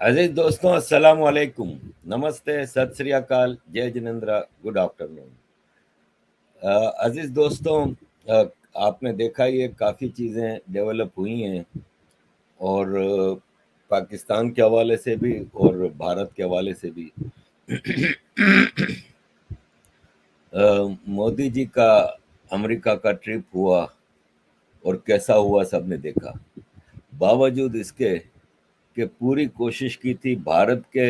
عزیز دوستوں، السلام علیکم، نمستے، ست سری اکال، جے جنندرا، گڈ آفٹرنون۔ عزیز دوستوں، آپ نے دیکھا یہ کافی چیزیں ڈیولپ ہوئی ہیں، اور پاکستان کے حوالے سے بھی اور بھارت کے حوالے سے بھی۔ مودی جی کا امریکہ کا ٹرپ ہوا اور کیسا ہوا سب نے دیکھا۔ باوجود اس کے کہ پوری کوشش کی تھی بھارت کے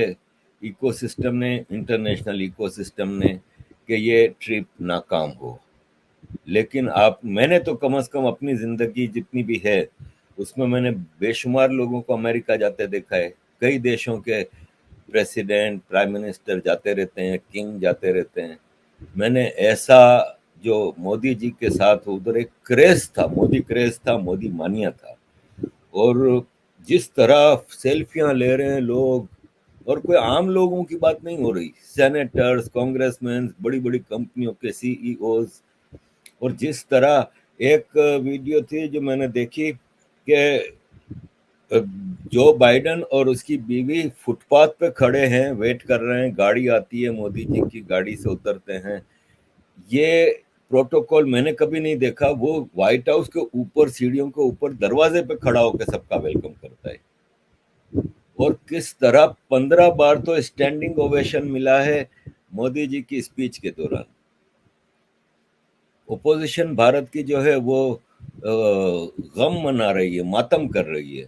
ایکو سسٹم نے، انٹرنیشنل ایکو سسٹم نے، کہ یہ ٹرپ ناکام ہو، لیکن میں نے تو کم از کم اپنی زندگی جتنی بھی ہے اس میں نے بے شمار لوگوں کو امریکہ جاتے دیکھا ہے۔ کئی دیشوں کے پریسیڈنٹ، پرائم منسٹر جاتے رہتے ہیں، کنگ جاتے رہتے ہیں۔ میں نے ایسا جو مودی جی کے ساتھ ادھر ایک کریز تھا، مودی کریز تھا، مودی مانیہ تھا، اور جس طرح سیلفیاں لے رہے ہیں لوگ، اور کوئی عام لوگوں کی بات نہیں ہو رہی، سینیٹرز، کانگریس مین، بڑی بڑی کمپنیوں کے سی ای اوز، اور جس طرح ایک ویڈیو تھی جو میں نے دیکھی کہ جو بائیڈن اور اس کی بیوی فٹ پاتھ پہ کھڑے ہیں، ویٹ کر رہے ہیں، گاڑی آتی ہے، مودی جی کی گاڑی سے اترتے ہیں۔ یہ پروٹوکول میں نے کبھی نہیں دیکھا۔ وہ وائٹ ہاؤس کے اوپر، سیڑھیوں کے اوپر دروازے پہ کھڑا ہو کے سب کا ویلکم کرتا ہے، اور کس طرح 15 بار تو اسٹینڈنگ اوویشن ملا ہے مودی جی کی اسپیچ کے دوران۔ اپوزیشن بھارت کی جو ہے وہ غم منا رہی ہے، ماتم کر رہی ہے۔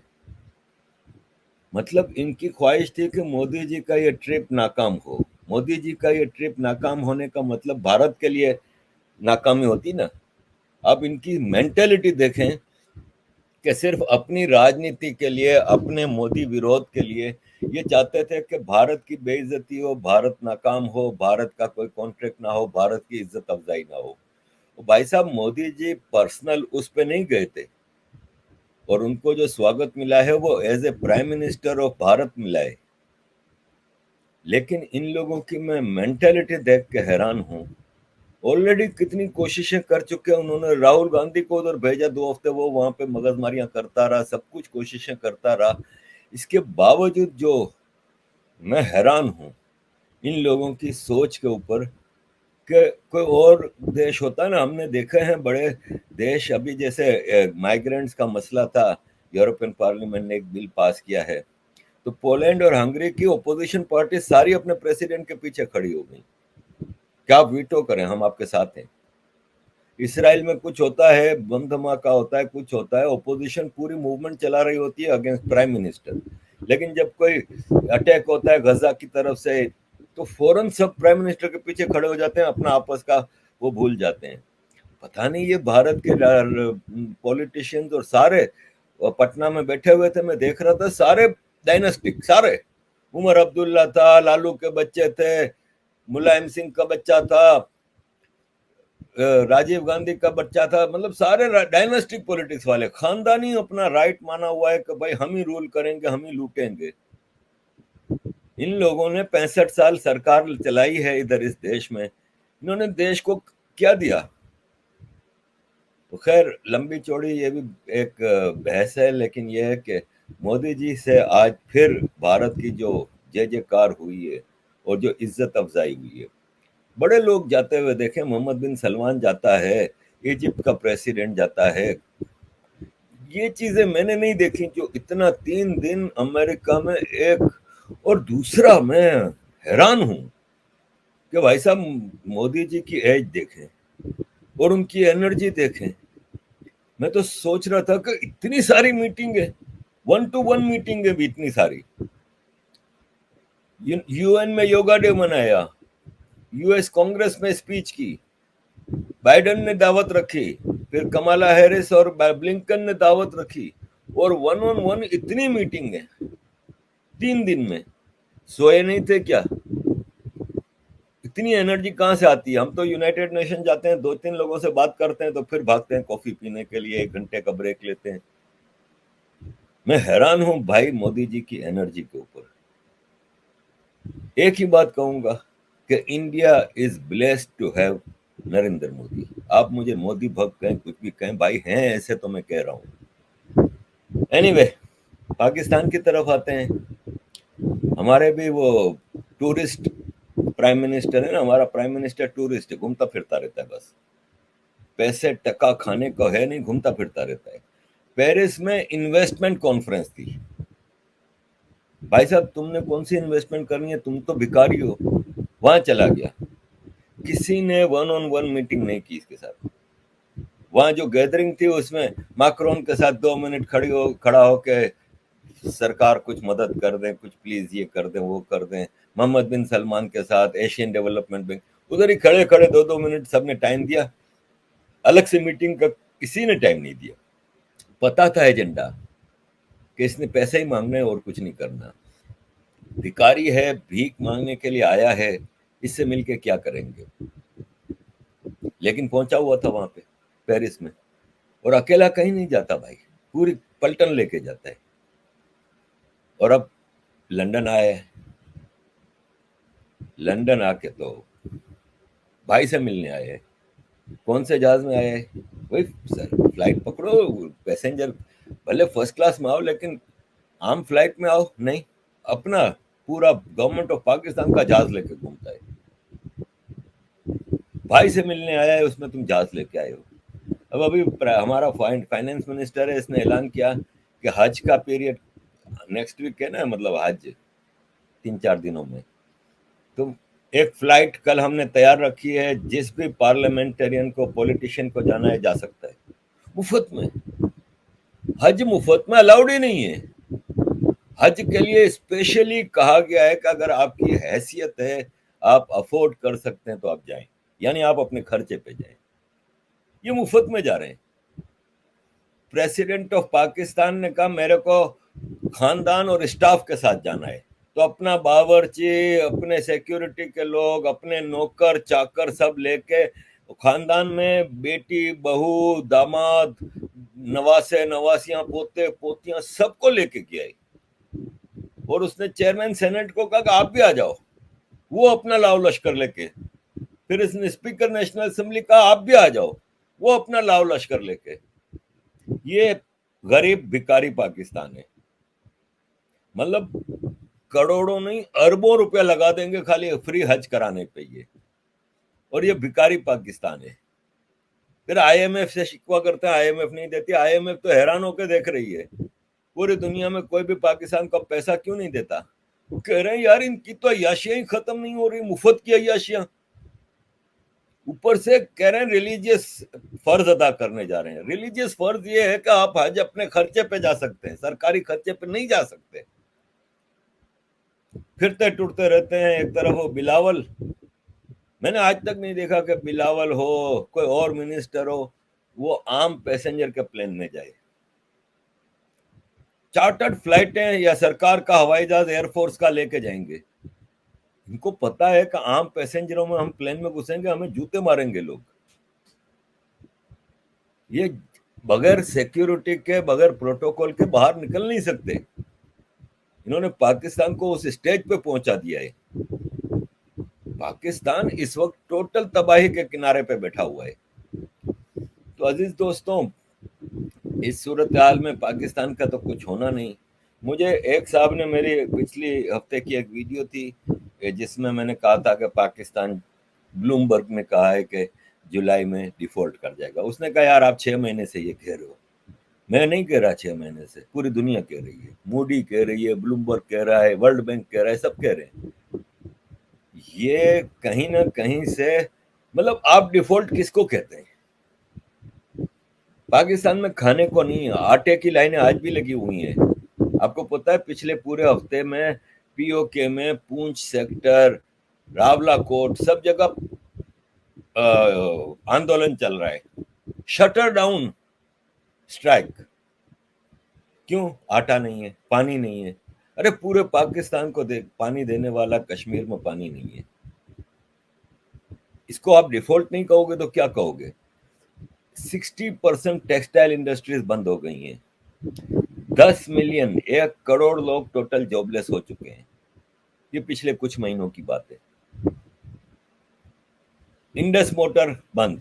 مطلب ان کی خواہش تھی کہ مودی جی کا یہ ٹرپ ناکام ہو۔ مودی جی کا یہ ٹرپ ناکام ہونے کا مطلب بھارت کے لیے ناکامی ہوتی نا۔ اب ان کی مینٹلٹی دیکھیں کہ صرف اپنی راجنیتی کے لیے، اپنے مودی ویرودھ کے لیے یہ چاہتے تھے کہ بھارت کی بے عزتی ہو، بھارت ناکام ہو، بھارت کا کوئی کانٹریکٹ نہ ہو، بھارت کی عزت افزائی نہ ہو۔ بھائی صاحب، مودی جی پرسنل اس پہ نہیں گئے تھے، اور ان کو جو سواگت ملا ہے وہ as a prime minister of Bharat ملا ہے۔ لیکن ان لوگوں کی میں مینٹلٹی دیکھ کے حیران ہوں۔ آلریڈی کتنی کوششیں کر چکے، انہوں نے راہل گاندھی کو ادھر بھیجا 2 ہفتے، وہ وہاں پہ مغز ماریاں کرتا رہا، سب کچھ کوششیں کرتا رہا۔ اس کے باوجود جو میں حیران ہوں ان لوگوں کی سوچ کے اوپر، کہ کوئی اور دیش ہوتا ہے نا، ہم نے دیکھے ہیں بڑے دیش، ابھی جیسے مائیگرینٹس کا مسئلہ تھا، یورپین پارلیمنٹ نے ایک بل پاس کیا ہے، تو پولینڈ اور ہنگری کی اپوزیشن پارٹی ساری اپنے پریسیڈنٹ کے پیچھے کھڑی ہو گئی کہ آپ ویٹو کریں، ہم آپ کے ساتھ ہیں۔ اسرائیل میں کچھ ہوتا ہے، بم دھماکہ ہوتا ہے، کچھ ہوتا ہے، اپوزیشن پوری موومنٹ چلا رہی ہوتی ہے اگینسٹ پرائم منسٹر، لیکن جب کوئی اٹیک ہوتا ہے غزہ کی طرف سے تو فوراً سب پرائم منسٹر کے پیچھے کھڑے ہو جاتے ہیں، اپنا آپس کا وہ بھول جاتے ہیں۔ پتہ نہیں یہ بھارت کے پولیٹیشینز اور سارے پٹنہ میں بیٹھے ہوئے تھے، میں دیکھ رہا تھا، سارے ڈائناسٹک، سارے، عمر عبداللہ تھا، لالو کے بچے تھے، ملائم سنگھ کا بچہ تھا، راجیو گاندھی کا بچہ تھا، مطلب سارے ڈائناسٹک پولیٹکس والے، خاندانی اپنا رائٹ مانا ہوا ہے کہ بھائی ہم ہی رول کریں گے، ہم ہی لوٹیں گے۔ ان لوگوں نے 65 سال سرکار چلائی ہے ادھر اس دیش میں، انہوں نے دیش کو کیا دیا؟ تو خیر، لمبی چوڑی یہ بھی ایک بحث ہے، لیکن یہ ہے کہ مودی جی سے آج پھر بھارت کی جو جے جے کار ہوئی ہے اور جو عزت افزائی ہوئی ہے، بڑے لوگ جاتے ہوئے دیکھیں، محمد بن سلمان جاتا ہے، ایجپٹ کا پریسیڈنٹ جاتا ہے۔ یہ چیزیں میں نے نہیں دیکھی، جو اتنا 3 دن امریکہ میں ایک، اور دوسرا میں حیران ہوں کہ بھائی صاحب مودی جی کی ایج دیکھیں اور ان کی انرجی دیکھیں۔ میں تو سوچ رہا تھا کہ اتنی ساری میٹنگیں، 1-to-1 میٹنگیں بھی اتنی ساری، یو این میں یوگا ڈے منایا، یو ایس کانگریس میں اسپیچ کی، بائیڈن نے دعوت رکھی، پھر کمالا ہیرس اور بلنکن نے دعوت رکھی، اور 1-on-1 اتنی میٹنگیں 3 دن میں۔ سوئے نہیں تھے کیا؟ اتنی انرجی کہاں سے آتی ہے؟ ہم تو یونائٹڈ نیشن جاتے ہیں، 2-3 لوگوں سے بات کرتے ہیں تو پھر بھاگتے ہیں کافی پینے کے لیے، 1 گھنٹے کا بریک لیتے ہیں۔ میں حیران ہوں بھائی مودی جی کی انرجی کے اوپر۔ ایک ہی بات کہوں گا کہ India is blessed to have Narendra Modi. آپ مجھے مودی بھکت کہیں، کچھ بھی کہیں، بھائی ہیں ایسے تو میں کہہ رہا ہوں۔ اینی وے، پاکستان کی طرف آتے ہیں۔ ہمارے بھی وہ ٹورسٹ پرائم منسٹر ہے نا, ہمارا پرائم منسٹر ٹورسٹ ہے, گھومتا پھرتا رہتا ہے, بس پیسے ٹکا کھانے کو ہے نہیں, گھومتا پھرتا رہتا ہے. پیرس میں انویسٹمنٹ کانفرنس تھی. بھائی صاحب تم نے کون سی انویسٹمنٹ کرنی ہے, تم تو بھکاری ہو. وہاں چلا گیا, کسی نے 1-on-1 میٹنگ نہیں کی اس کے ساتھ. وہاں جو گیدرنگ تھی اس میں ماکرون کے ساتھ 2 منٹ کھڑا ہو کے سرکار کچھ مدد کر دیں, کچھ پلیز یہ کر دیں, وہ کر دیں. محمد بن سلمان کے ساتھ ایشین ڈیولپمنٹ بینک, ادھر ہی کھڑے 2 منٹ سب نے ٹائم دیا. الگ سے میٹنگ کا کسی نے ٹائم نہیں دیا. پتا تھا ایجنڈا کہ اس نے پیسے ہی مانگنا ہے اور کچھ نہیں کرنا. بھکاری ہے, بھیک مانگنے کے لیے آیا ہے, اس سے مل کے کیا کریں گے. لیکن پہنچا ہوا تھا وہاں پہ پیرس میں, اور اکیلا کہیں نہیں جاتا بھائی, پوری پلٹن لے کے جاتا ہے. اور اب لندن آئے, لندن آ کے تو بھائی سے ملنے آئے. کون سے جہاز میں آئے؟ وہی سر فلائٹ پکڑو, پیسنجر بھلے فرسٹ کلاس میں آؤ لیکن عام فلائٹ میں آؤ نہیں, اپنا پورا گورنمنٹ آف پاکستان کا جہاز لے کے گھومتا ہے. بھائی سے ملنے آیا ہے, اس میں تم جہاز لے کے آئے ہو. اب ابھی ہمارا فائنینس منسٹر ہے, اس نے اعلان کیا کہ حج کا پیریڈ نیکسٹ ویک ہے نا, مطلب حج 3-4 دنوں میں. تو ایک فلائٹ کل ہم نے تیار رکھی ہے, جس بھی پارلیمنٹرین کو, پولیٹیشین کو جانا ہے جا سکتا ہے, مفت میں. حج مفت میں الاؤڈ ہی نہیں ہے. حج کے لیے اسپیشلی کہا گیا ہے کہ اگر آپ کی حیثیت ہے, آپ افورڈ کر سکتے ہیں تو آپ جائیں, یعنی آپ اپنے خرچے پہ جائیں. یہ مفت میں جا رہے ہیں. پریزیڈنٹ آف پاکستان نے کہا میرے کو خاندان اور اسٹاف کے ساتھ جانا ہے, تو اپنا باورچی, اپنے سیکیورٹی کے لوگ, اپنے نوکر چاکر سب لے کے, خاندان میں بیٹی, بہو, داماد, نواسے, نواسیاں, پوتے پوتیاں سب کو لے کے گیا ہے. اور اس نے چیئرمین سینٹ کو کہا کہ آپ بھی آ جاؤ, وہ اپنا لاؤ لشکر لے کے. پھر اس نے اسپیکر نیشنل اسمبلی کہا آپ بھی آ جاؤ, وہ اپنا لاؤ لشکر لے کے. یہ غریب بھکاری پاکستان ہے. مطلب کروڑوں نہیں اربوں روپے لگا دیں گے خالی فری حج کرانے پہ یہ, اور یہ بھکاری پاکستان ہے. پھر آئی ایم ایف سے شکوہ کرتے ہیں, آئی ایم ایف نہیں دیتی. آئی ایم ایف تو حیران ہو کے دیکھ رہی ہے, پوری دنیا میں کوئی بھی پاکستان کو پیسہ کیوں نہیں دیتا. وہ کہہ رہے ہیں یار ان کی تو عیاشیاں ہی ختم نہیں ہو رہی, مفت کی عیاشیاں. اوپر سے کہہ رہے ہیں ریلیجیس فرض ادا کرنے جا رہے ہیں. ریلیجیس فرض یہ ہے کہ آپ حج اپنے خرچے پہ جا سکتے ہیں, سرکاری خرچے پہ نہیں جا سکتے. پھرتے ٹوٹتے رہتے ہیں. ایک طرف وہ بلاول, میں نے آج تک نہیں دیکھا کہ بلاول ہو, کوئی اور منسٹر ہو, وہ عام پیسنجر کے پلین میں جائے. چارٹرڈ فلائٹیں یا سرکار کا ہوائی جہاز ایئر فورس کا لے کے جائیں گے. ان کو پتا ہے کہ عام پیسنجروں میں ہم پلین میں گھسیں گے, ہمیں جوتے ماریں گے لوگ. یہ بغیر سیکیورٹی کے, بغیر پروٹوکول کے باہر نکل نہیں سکتے. انہوں نے پاکستان کو اس اسٹیج پہ پہنچا دیا ہے. پاکستان اس وقت ٹوٹل تباہی کے کنارے پہ بیٹھا ہوا ہے. تو عزیز دوستوں, اس صورتحال میں پاکستان کا تو کچھ ہونا نہیں. مجھے ایک صاحب نے, میری پچھلی ہفتے کی ایک ویڈیو تھی جس میں نے کہا تھا کہ پاکستان, بلومبرگ نے کہا ہے کہ جولائی میں ڈیفالٹ کر جائے گا. اس نے کہا یار آپ 6 مہینے سے یہ کہہ رہے ہو. میں نہیں کہہ رہا 6 مہینے سے, پوری دنیا کہہ رہی ہے. موڈی کہہ رہی ہے, بلومبرگ کہہ رہا ہے, ورلڈ بینک کہہ رہا ہے, سب کہہ رہے ہیں. یہ کہیں نہ کہیں سے, مطلب آپ ڈیفالٹ کس کو کہتے ہیں؟ پاکستان میں کھانے کو نہیں, آٹے کی لائنیں آج بھی لگی ہوئی ہیں. آپ کو پتا ہے پچھلے پورے ہفتے میں پی او کے میں پونچھ سیکٹر, راولا کوٹ, سب جگہ آندولن چل رہا ہے. Shutter down, strike. کیوں؟ آٹا نہیں ہے, پانی نہیں ہے. ارے پورے پاکستان کو پانی دینے والا کشمیر میں پانی نہیں ہے. اس کو آپ ڈیفالٹ نہیں کہو گے تو کیا کہو گے؟ 60% ٹیکسٹائل انڈسٹریز بند ہو گئی ہیں. 10 ملین, 1 کروڑ لوگ ٹوٹل جاب لیس ہو چکے ہیں. یہ پچھلے کچھ مہینوں کی بات ہے. انڈس موٹر بند,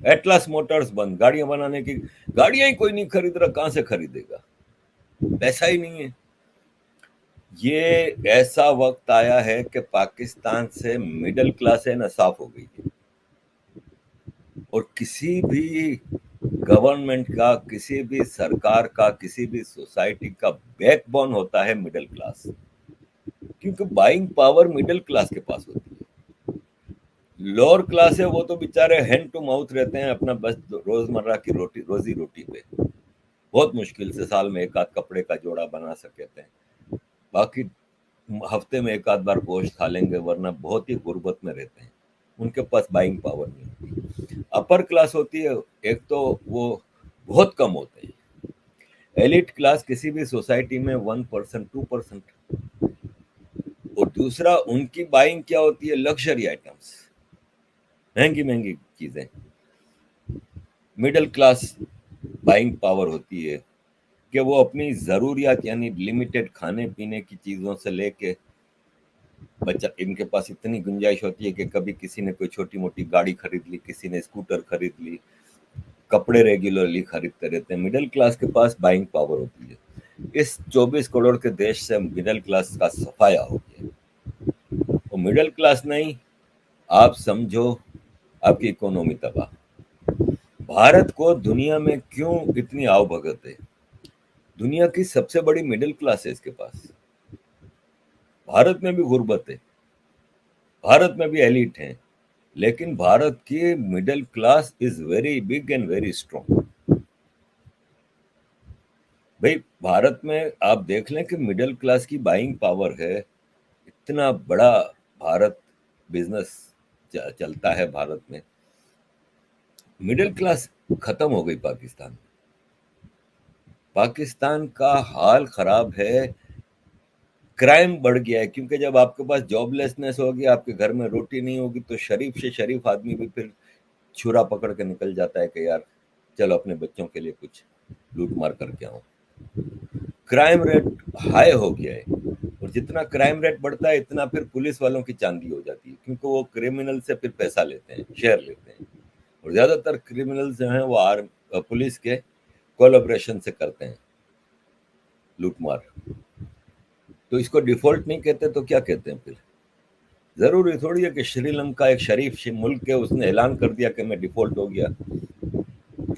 ایٹلس موٹرز بند, گاڑیاں بنانے کی, گاڑیاں ہی کوئی نہیں خرید رہا, کہاں سے خریدے گا؟ پیسہ ہی نہیں ہے. یہ ایسا وقت آیا ہے کہ پاکستان سے مڈل کلاس ہے نا صاف ہو گئی ہے، اور کسی بھی گورنمنٹ کا، کسی بھی سرکار کا، کسی بھی سوسائٹی کا بیک بون ہوتا ہے مڈل کلاس، کیونکہ بائنگ پاور مڈل کلاس کے پاس ہوتی ہے۔ لوور کلاس ہے وہ تو بیچارے ہینڈ ٹو ماؤتھ رہتے ہیں، اپنا بس روزمرہ کی روزی روٹی پہ، بہت مشکل سے سال میں ایک آدھ کپڑے کا جوڑا بنا سکتے ہیں، باقی ہفتے میں ایک آدھ بار گوشت کھا لیں گے، ورنہ بہت ہی غربت میں رہتے ہیں، ان کے پاس بائنگ پاور نہیں ہوتی۔ اپر کلاس ہوتی ہے ایک تو وہ بہت کم ہوتے ہیں، ایلیٹ کلاس کسی بھی سوسائٹی میں 1%، 2%، اور دوسرا ان کی بائنگ کیا ہوتی ہے، لگژری آئٹمس، مہنگی مہنگی چیزیں۔ مڈل کلاس بائنگ پاور ہوتی ہے کہ وہ اپنی ضروریات یعنی لمیٹڈ کھانے پینے کی چیزوں سے لے کے بچہ، ان کے پاس اتنی گنجائش ہوتی ہے کہ کبھی کسی نے کوئی چھوٹی موٹی گاڑی خرید لی، کسی نے اسکوٹر خرید لی، کپڑے ریگولرلی خریدتے رہتے ہیں۔ مڈل کلاس کے پاس بائنگ پاور ہوتی ہے۔ اس 24 کروڑ کے دیش سے مڈل کلاس کا صفایا ہو گیا، اور مڈل کلاس نہیں، آپ سمجھو آپ کی اکانومی تباہ۔ بھارت کو دنیا میں کیوں اتنی آؤ بھگت ہے؟ دنیا کی سب سے بڑی مڈل کلاس ہے اس کے پاس۔ بھارت میں بھی غربت ہے، بھارت میں بھی ایلیٹ ہیں، لیکن بھارت کی middle class is very big and very strong. بھائی بھارت میں آپ دیکھ لیں کہ مڈل کلاس کی بائنگ پاور ہے، اتنا بڑا بھارت بزنس چلتا ہے بھارت میں۔ مڈل کلاس ختم ہو گئی پاکستان میں، پاکستان کا حال خراب ہے، کرائم بڑھ گیا ہے، کیونکہ جب آپ کے پاس جاب لیسنس ہوگی، آپ کے گھر میں روٹی نہیں ہوگی، تو شریف سے شریف آدمی بھی پھر چھرا پکڑ کے نکل جاتا ہے کہ یار چلو اپنے بچوں کے لیے کچھ لوٹ مار کر کے آؤں۔ کرائم ریٹ ہائی ہو گیا ہے، اور جتنا کرائم ریٹ بڑھتا ہے اتنا پھر پولیس والوں کی چاندی ہو جاتی ہے، کیونکہ وہ کرمنل سے پھر پیسہ لیتے ہیں، شیئر لیتے ہیں، اور زیادہ تر کرمنل جو ہیں وہ پولیس کے کولیبریشن سے کرتے ہیں لوٹ مار۔ تو اس کو ڈیفالٹ نہیں کہتے تو کیا کہتے ہیں پھر؟ ضروری تھوڑی ہے کہ شری لنکا ایک شریف ملک ہے، اس نے اعلان کر دیا کہ میں ڈیفالٹ ہو گیا۔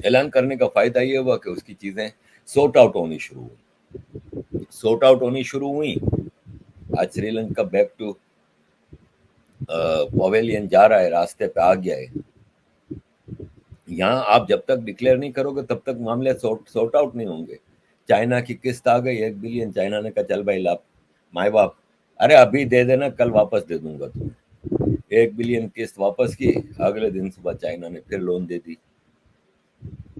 اعلان کرنے کا فائدہ یہ ہوا کہ اس کی چیزیں سورٹ آؤٹ ہونی شروع ہوئی، سورٹ آؤٹ ہونی شروع ہوئی۔ آج Sri Lanka back to pavilion جا رہا ہے، راستے پہ آ گیا ہے۔ یہاں آپ جب تک ڈکلیئر نہیں کرو گے تب تک معاملے سورٹ آؤٹ نہیں ہوں گے۔ چائنا کی قسط آ گئی 1 بلین، چائنا نے کہا چل بھائی لاپ مائی باپ، ارے ابھی دے دینا کل واپس دے دوں گا تمہیں۔ 1 بلین قسط واپس کی، اگلے دن صبح چائنا نے پھر لون دے دی۔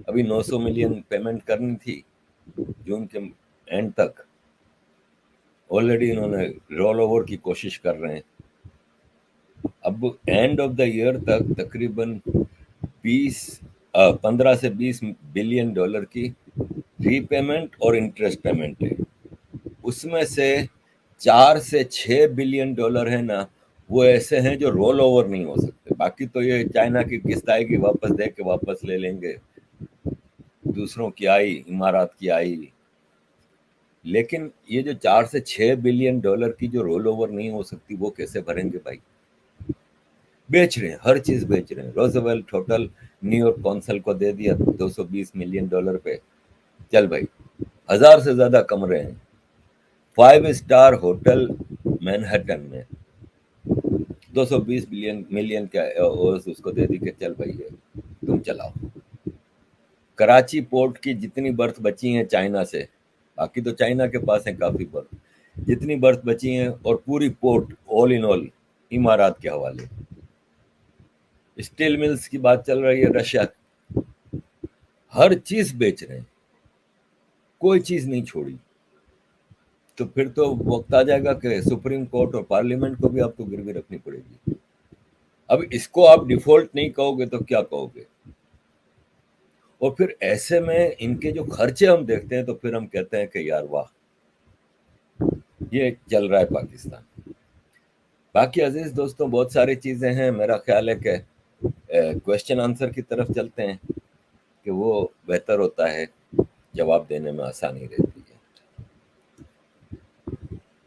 ابھی 900 ملین پیمنٹ کرنی تھی جون کے اینڈ تک، آلریڈی انہوں نے رول اوور کی کوشش کر رہے ہیں۔ اب اینڈ آف دا ایئر تک تقریباً 15 سے 20 بلین ڈالر کی ری پیمنٹ اور انٹرسٹ پیمنٹ ہے۔ اس میں سے 4 سے 6 بلین ڈالر ہے نا، وہ ایسے ہیں جو رول اوور نہیں ہو سکتے، باقی تو یہ چائنا کی قسط آئے گی واپس دے کے واپس لے لیں گے، دوسروں کی آئی، امارات کی آئی، لیکن یہ جو 4 سے 6 بلین ڈالر کی جو رول اوور نہیں ہو سکتی وہ کیسے بھریں گے بھائی؟ بیچ رہے ہیں، ہر چیز بیچ رہے ہیں۔ Roosevelt hotel new York council کو دے دیا 220 ملین ڈالر پہ، چل بھائی 1000 سے زیادہ کمرے ہیں، 5 اسٹار ہوٹل مینہٹن میں 220 ملین کا اس کو دے دی کہ چل بھائی تم چلاؤ۔ کراچی پورٹ کی جتنی برتھ بچی ہیں چائنا سے، باقی تو چائنا کے پاس ہیں کافی برتھ، جتنی برتھ بچی ہیں، اور پوری پورٹ آل ان آل امارات کے حوالے۔ اسٹیل ملز کی بات چل رہی ہے، رشیا، ہر چیز بیچ رہے ہیں، کوئی چیز نہیں چھوڑی۔ تو پھر تو وقت آ جائے گا کہ سپریم کورٹ اور پارلیمنٹ کو بھی آپ کو گروی رکھنی پڑے گی۔ اب اس کو آپ ڈیفالٹ نہیں کہو گے تو کیا کہو گے؟ اور پھر ایسے میں ان کے جو خرچے ہم دیکھتے ہیں تو پھر ہم کہتے ہیں کہ یار واہ، یہ چل رہا ہے پاکستان۔ باقی عزیز دوستوں بہت ساری چیزیں ہیں، میرا خیال ہے کہ کوشچن آنسر کی طرف چلتے ہیں کہ وہ بہتر ہوتا ہے، جواب دینے میں آسانی رہتی ہے۔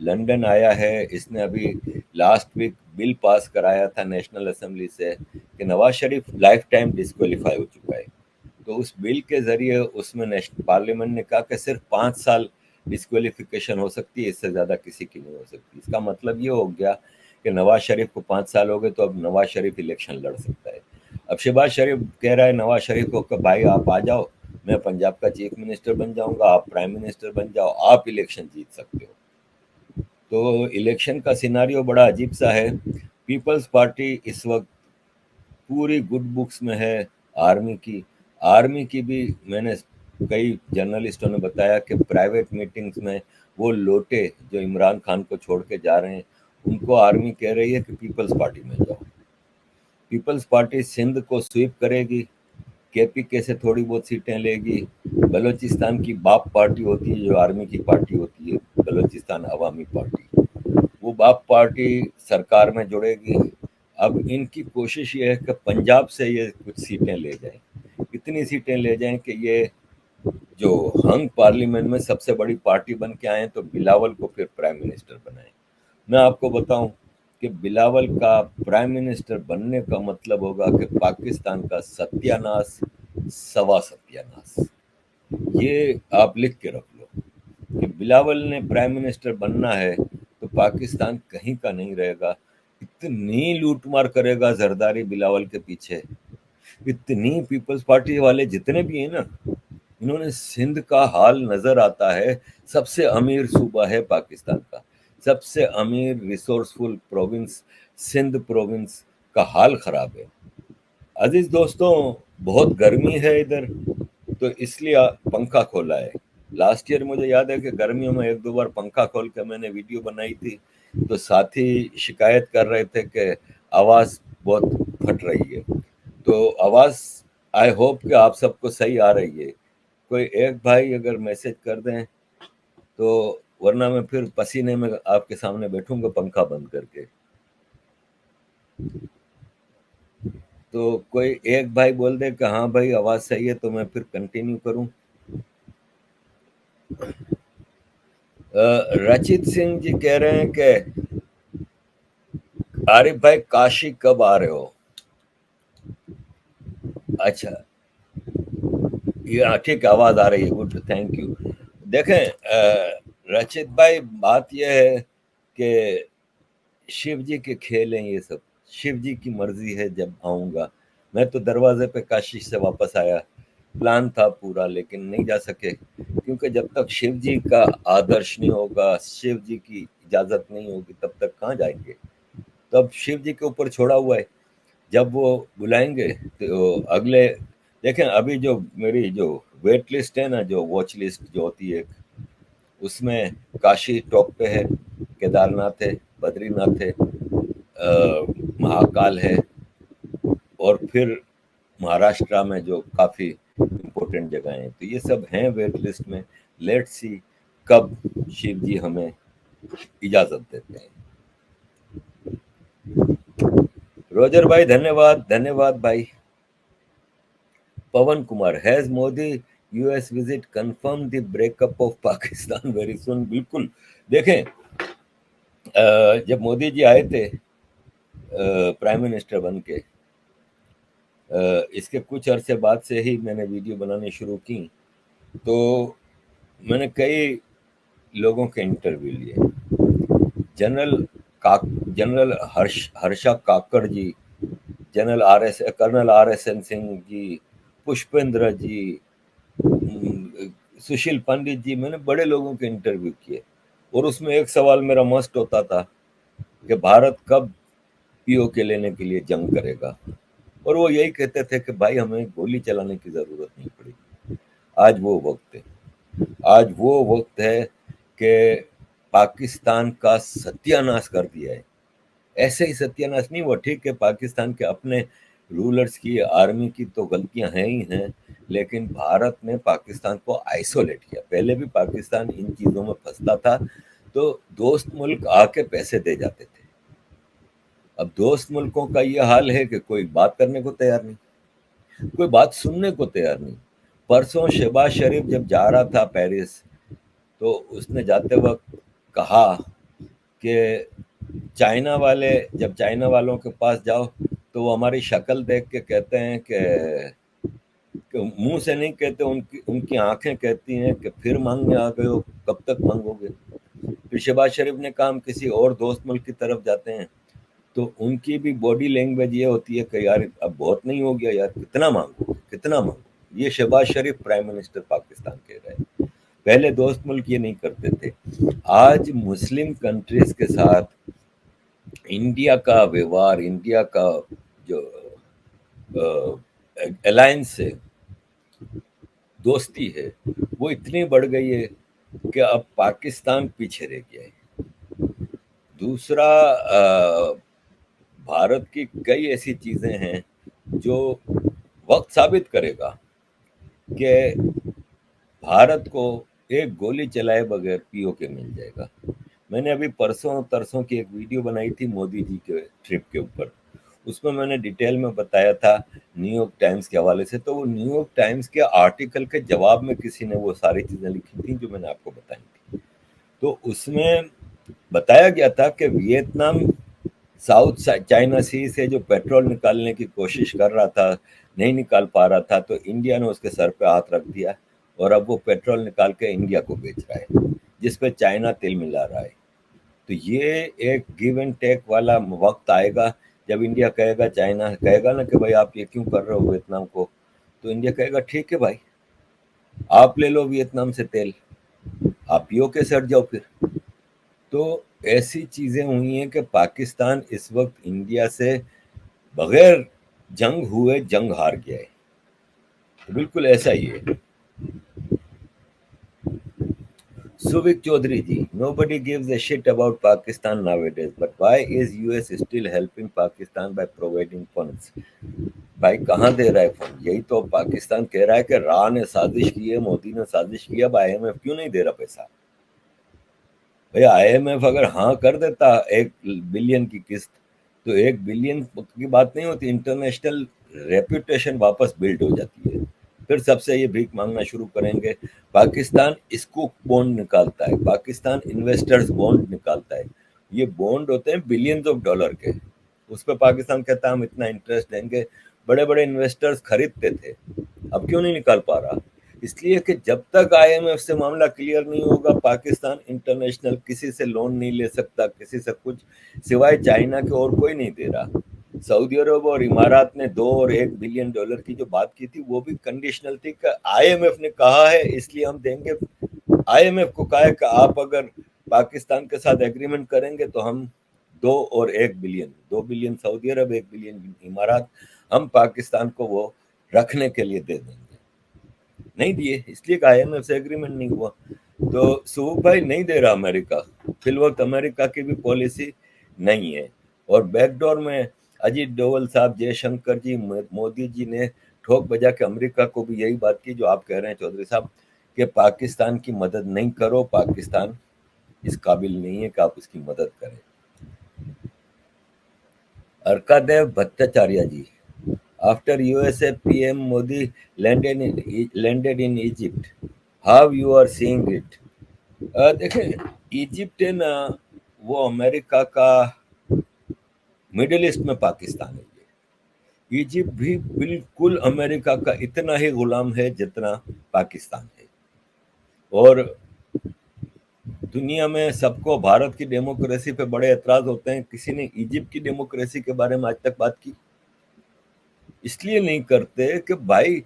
لندن آیا ہے. اس نے ابھی لاسٹ ویک بل پاس کرایا تھا نیشنل اسمبلی سے کہ Nawaz Sharif life time disqualify ہو چکا ہے. تو اس بل کے ذریعے اس میں پارلیمنٹ نے کہا کہ صرف 5 سال ڈسکوالیفیکیشن ہو سکتی ہے، اس سے زیادہ کسی کی نہیں ہو سکتی. اس کا مطلب یہ ہو گیا کہ نواز شریف کو 5 سال ہو گئے تو اب نواز شریف الیکشن لڑ سکتا ہے. اب شہباز شریف کہہ رہا ہے نواز شریف کو کہ بھائی آپ آ جاؤ، میں پنجاب کا چیف منسٹر بن جاؤں گا، آپ پرائم منسٹر بن جاؤ، آپ الیکشن جیت سکتے ہو. تو الیکشن کا سیناریو بڑا عجیب سا ہے. پیپلز پارٹی اس وقت پوری گڈ بکس میں ہے آرمی کی بھی میں نے کئی جرنلسٹوں نے بتایا کہ پرائیویٹ میٹنگز میں وہ لوٹے جو عمران خان کو چھوڑ کے جا رہے ہیں ان کو آرمی کہہ رہی ہے کہ پیپلز پارٹی میں جاؤ. پیپلز پارٹی سندھ کو سویپ کرے گی، کے پی کے سے تھوڑی بہت سیٹیں لے گی. بلوچستان کی باپ پارٹی ہوتی ہے جو آرمی کی پارٹی ہوتی ہے، بلوچستان عوامی پارٹی، وہ باپ پارٹی سرکار میں جڑے گی. اب ان کی کوشش یہ ہے کہ پنجاب سے یہ کچھ سیٹیں لے جائیں، اتنی سیٹیں لے جائیں کہ یہ جو ہنگ پارلیمنٹ میں سب سے بڑی پارٹی بن کے آئیں تو بلاول کو پھر پرائم منسٹر بنائیں. میں آپ کو بتاؤں کہ بلاول کا پرائم منسٹر بننے کا مطلب ہوگا کہ پاکستان کا ستیہ ناش سوا ستیہ ناش. یہ آپ لکھ کے رکھ لو کہ بلاول نے پرائم منسٹر بننا ہے تو پاکستان کہیں کا نہیں رہے گا. اتنی لوٹ مار کرے گا زرداری بلاول کے پیچھے. اتنی پیپلز پارٹی والے جتنے بھی ہیں نا، انہوں نے سندھ کا حال نظر آتا ہے. سب سے امیر صوبہ ہے پاکستان کا، سب سے امیر ریسورسفل پروونس سندھ پروونس کا حال خراب ہے. عزیز دوستوں، بہت گرمی ہے ادھر تو اس لیے پنکھا کھولا ہے. لاسٹ ایئر مجھے یاد ہے کہ گرمیوں میں 1-2 بار پنکھا کھول کے میں نے ویڈیو بنائی تھی تو ساتھی شکایت کر رہے تھے کہ آواز بہت پھٹ رہی ہے. تو آواز آئی ہوپ کہ آپ سب کو صحیح آ رہی ہے. کوئی ایک بھائی اگر میسج کر دیں تو، ورنہ میں پھر پسینے میں آپ کے سامنے بیٹھوں گا پنکھا بند کر کے. تو کوئی ایک بھائی بول دے کہ ہاں بھائی آواز صحیح ہے تو میں پھر کنٹینیو کروں. رچت سنگھ جی کہہ رہے ہیں کہ عارف بھائی کاشی کب آ رہے ہو؟ اچھا یہ ٹھیک ہے، آواز آ رہی ہے، گڈ، تھینک یو. دیکھیں رچت بھائی، بات یہ ہے کہ شیو جی کے کھیل ہیں یہ سب. شیو جی کی مرضی ہے جب آؤں گا. میں تو دروازے پہ کاشی سے واپس آیا، پلان تھا پورا لیکن نہیں جا سکے کیونکہ جب تک شیو جی کا آدرش نہیں ہوگا، شیو جی کی اجازت نہیں ہوگی تب تک کہاں جائیں گے. تب شیو جی کے اوپر چھوڑا ہوا ہے، جب وہ بلائیں گے تو اگلے. دیکھیں ابھی جو میری جو ویٹ لسٹ ہے نا، جو واچ لسٹ جو ہوتی ہے، اس میں کاشی ٹاپ پہ ہے، کیدار ناتھ ہے، بدری ناتھ ہے، مہاکال ہے، اور پھر مہاراشٹرا میں جو کافی امپورٹنٹ جگہیں ہیں. تو یہ سب ہیں ویٹ لسٹ میں. لیٹ سی کب شیو جی ہمیں اجازت دیتے ہیں. روجر بھائی دھنیہ واد بھائی. Pawan Kumar, has Modi U S visit confirm the break up of Pakistan very soon. بالکل. دیکھیں جب مودی جی آئے تھے پرائم منسٹر بن کے، اس کے کچھ عرصے بعد سے ہی میں نے ویڈیو بنانی شروع کی تو میں نے کئی لوگوں کے انٹرویو لیے. General Harsha Kakar ji, colonel R S N Singh ji, Pushpinder ji, Sushil Pandit ji, میں نے بڑے لوگوں کے انٹرویو کیے. اور اس میں ایک سوال میرا مسٹ ہوتا تھا کہ بھارت کب پی او کے لینے کے لیے جنگ کرے گا. اور وہ یہی کہتے تھے کہ بھائی ہمیں گولی چلانے کی ضرورت نہیں پڑے گی. آج وہ وقت ہے، آج وہ وقت ہے کہ پاکستان کا ستیہ ناش کر دیا ہے. ایسے ہی ستیہ ناش نہیں ہوا، ٹھیک ہے پاکستان کے اپنے رولرز کی، آرمی کی تو غلطیاں ہیں ہی ہیں، لیکن بھارت نے پاکستان کو آئسولیٹ کیا. پہلے بھی پاکستان ان چیزوں میں پھنستا تھا تو دوست ملک آ کے پیسے دے جاتے تھے. اب دوست ملکوں کا یہ حال ہے کہ کوئی بات کرنے کو تیار نہیں، کوئی بات سننے کو تیار نہیں. پرسوں شہباز شریف جب جا رہا تھا پیرس تو اس نے جاتے وقت کہا کہ چائنا والے جب چائنا والوں کے پاس جاؤ تو وہ ہماری شکل دیکھ کے کہتے ہیں کہ منہ سے نہیں کہتے، ان کی آنکھیں کہتی ہیں کہ پھر مانگنے آ گئے ہو، کب تک مانگو گے. پھر شہباز شریف نے کہا ہم کسی اور دوست ملک کی طرف جاتے ہیں تو ان کی بھی باڈی لینگویج یہ ہوتی ہے کہ یار اب بہت نہیں ہو گیا یار، کتنا مانگو کتنا مانگو. یہ شہباز شریف پرائم منسٹر پاکستان کہہ رہے ہیں. پہلے دوست ملک یہ نہیں کرتے تھے. آج مسلم کنٹریز کے ساتھ انڈیا کا ویوہار، انڈیا کا جو الائنس ہے، دوستی ہے، وہ اتنی بڑھ گئی ہے کہ اب پاکستان پیچھے رہ گیا ہے. دوسرا بھارت کی کئی ایسی چیزیں ہیں جو وقت ثابت کرے گا کہ بھارت کو ایک گولی چلائے بغیر پی او کے مل جائے گا. میں نے ابھی پرسوں ترسوں کی ایک ویڈیو بنائی تھی مودی جی کے ٹرپ کے اوپر. اس میں نے ڈیٹیل میں بتایا تھا نیو یارک ٹائمز کے حوالے سے. تو وہ نیو یارک ٹائمز کے آرٹیکل کے جواب میں کسی نے وہ ساری چیزیں لکھی تھیں جو میں نے آپ کو بتائی تھی. تو اس میں بتایا گیا تھا کہ ویتنام ساؤتھ چائنا سی سے جو پیٹرول نکالنے کی کوشش کر رہا تھا، نہیں نکال پا رہا تھا، تو انڈیا نے اس کے سر پہ ہاتھ رکھ دیا اور اب وہ پیٹرول نکال کے انڈیا کو بیچ رہا ہے، جس پہ چائنا تیل ملا رہا ہے. تو یہ ایک گیو اینڈ ٹیک والا وقت آئے گا جب انڈیا کہے گا، چائنا کہے گا نا کہ بھائی آپ یہ کیوں کر رہے ہو ویتنام کو، تو انڈیا کہے گا ٹھیک ہے بھائی آپ لے لو ویتنام سے تیل، آپ پیو کے سٹ جاؤ پھر. تو ایسی چیزیں ہوئی ہیں کہ پاکستان اس وقت انڈیا سے بغیر جنگ ہوئے جنگ ہار گیا ہے. بالکل ایسا ہی ہے. Suvik Chaudhary ji, nobody gives a shit about Pakistan nowadays, but why is US still helping Pakistan by providing funds? بھائی کہاں دے رہا ہے فنڈ؟ یہی تو پاکستان کہہ رہا ہے کہ راہ نے سازش کی ہے، مودی نے سازش کی ہے، اب آئی ایم ایف کیوں نہیں دے رہا پیسہ؟ بھائی آئی ایم ایف اگر ہاں کر دیتا 1 بلین کی قسط تو 1 بلین کی بات نہیں ہوتی، انٹرنیشنل ریپوٹیشن واپس بلڈ ہو جاتی ہے. پھر سب سے یہ بھیک مانگنا شروع کریں گے. پاکستان اسکوک بونڈ نکالتا ہے، پاکستان انویسٹرز بونڈ نکالتا ہے. یہ بونڈ ہوتے ہیں بلینز آف ڈالر کے، اس پہ پاکستان کہتا ہے ہم اتنا انٹرسٹ دیں گے. بڑے بڑے انویسٹرز خریدتے تھے، اب کیوں نہیں نکال پا رہا؟ اس لیے کہ جب تک آئی ایم ایف سے معاملہ کلیئر نہیں ہوگا پاکستان انٹرنیشنل کسی سے لون نہیں لے سکتا، کسی سے کچھ، سوائے چائنا کے اور کوئی نہیں دے رہا. سعودی عرب اور امارات نے 2 اور 1 بلین ڈالر کی جو بات کی تھی وہ بھی کنڈیشنل تھی کہ آئی ایم ایف نے کہا ہے اس لیے ہم دیں گے. آئی ایم ایف کو کہا ہے کہ آپ اگر پاکستان کے ساتھ ایگریمنٹ کریں گے تو ہم 2 اور 1 بلین، 2 بلین سعودی عرب، 1 بلین امارات، ہم پاکستان کو وہ رکھنے کے لیے دے دیں گے. نہیں دیے، اس لیے کہ آئی ایم ایف سے ایگریمنٹ نہیں ہوا. تو سوک بھائی نہیں دے رہا امریکہ، فی الوقت امریکہ کی بھی پالیسی نہیں ہے. اور بیک ڈور میں اجیت ڈوول صاحب، جے شنکر جی، مودی جی نے ٹھوک بجا کے امریکہ کو بھی یہی بات کی جو آپ کہہ رہے ہیں چودھری صاحب، کہ پاکستان کی مدد نہیں کرو، پاکستان اس قابل نہیں ہے کہ آپ اس کی مدد کریں. ارکا دیو بھٹاچاریہ جی، after USA PM Modi landed in Egypt, how you are seeing it? دیکھیں ایجپٹ ہے نا وہ امریکہ کا مڈل ایسٹ میں پاکستان ہے. ایجپٹ بھی بالکل امریکہ کا اتنا ہی غلام ہے جتنا پاکستان ہے. اور دنیا میں سب کو بھارت کی ڈیموکریسی پہ بڑے اعتراض ہوتے ہیں، کسی نے ایجپٹ کی ڈیموکریسی کے بارے میں آج تک بات کی؟ اس لیے نہیں کرتے کہ بھائی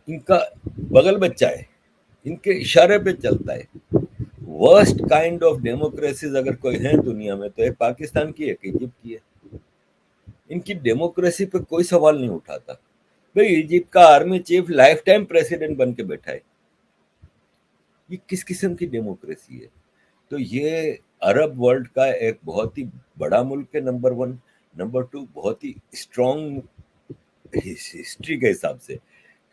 ان کا بغل بچہ ہے، ان کے اشارے پہ چلتا ہے. ورسٹ کائنڈ آف ڈیموکریسیز اگر کوئی ہیں دنیا میں تو ایک پاکستان کی ہے، ایک ایجپٹ کی ہے. ان کی ڈیموکریسی پہ کوئی سوال نہیں اٹھاتا. بھئی ایجپٹ کا army chief life time president بن کے بیٹھا ہے، یہ کس قسم کی ڈیموکریسی ہے؟ تو یہ عرب ورلڈ کا ایک بہت ہی بڑا ملک ہے، نمبر 1. نمبر 2 بہت ہی اسٹرانگ ہسٹری کے حساب سے،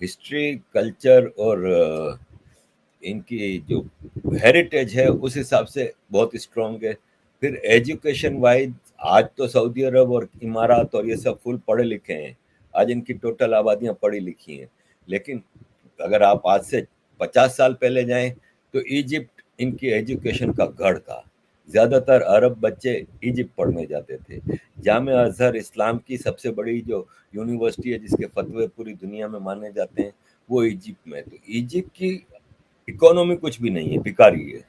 ہسٹری، کلچر اور ان کی جو ہیریٹیج ہے اس حساب سے بہت اسٹرانگ ہے. پھر ایجوکیشن وائز آج تو سعودی عرب اور امارات اور یہ سب فل پڑھے لکھے ہیں، آج ان کی ٹوٹل آبادیاں پڑھی لکھی ہیں. لیکن اگر آپ آج سے 50 سال پہلے جائیں تو ایجپٹ ان کی ایجوکیشن کا گڑھ تھا. زیادہ تر عرب بچے ایجپٹ پڑھنے جاتے تھے. جامعہ ازہر اسلام کی سب سے بڑی جو یونیورسٹی ہے جس کے فتوے پوری دنیا میں مانے جاتے ہیں وہ ایجپٹ میں. تو ایجپٹ کی اکانومی کچھ بھی نہیں ہے، بیکاری ہے.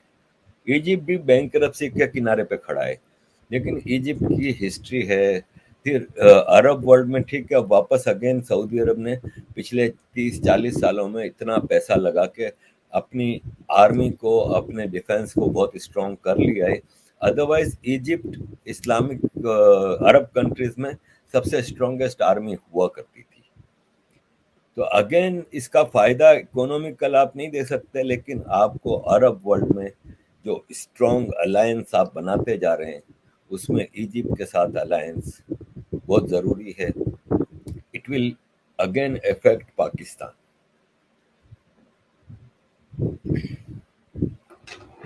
ایجپٹ بھی بینک کرپسی کے کنارے پہ کھڑا ہے. لیکن ایجپٹ کی ہسٹری ہے. پھر عرب ورلڈ میں ٹھیک ہے، واپس اگین سعودی عرب نے پچھلے 30-40 سالوں میں اتنا پیسہ لگا کے اپنی آرمی کو، اپنے ڈیفنس کو بہت اسٹرانگ کر لیا ہے. ادروائز ایجپٹ اسلامک عرب کنٹریز میں سب سے اسٹرانگیسٹ آرمی ہوا کرتی تھی. تو اگین اس کا فائدہ اکونومیکل آپ نہیں دے سکتے، لیکن آپ کو عرب ورلڈ میں جو اسٹرانگ الائنس آپ بناتے جا رہے ہیں اس میں ایجپٹ کے ساتھ الائنس بہت ضروری ہے. It will again affect Pakistan.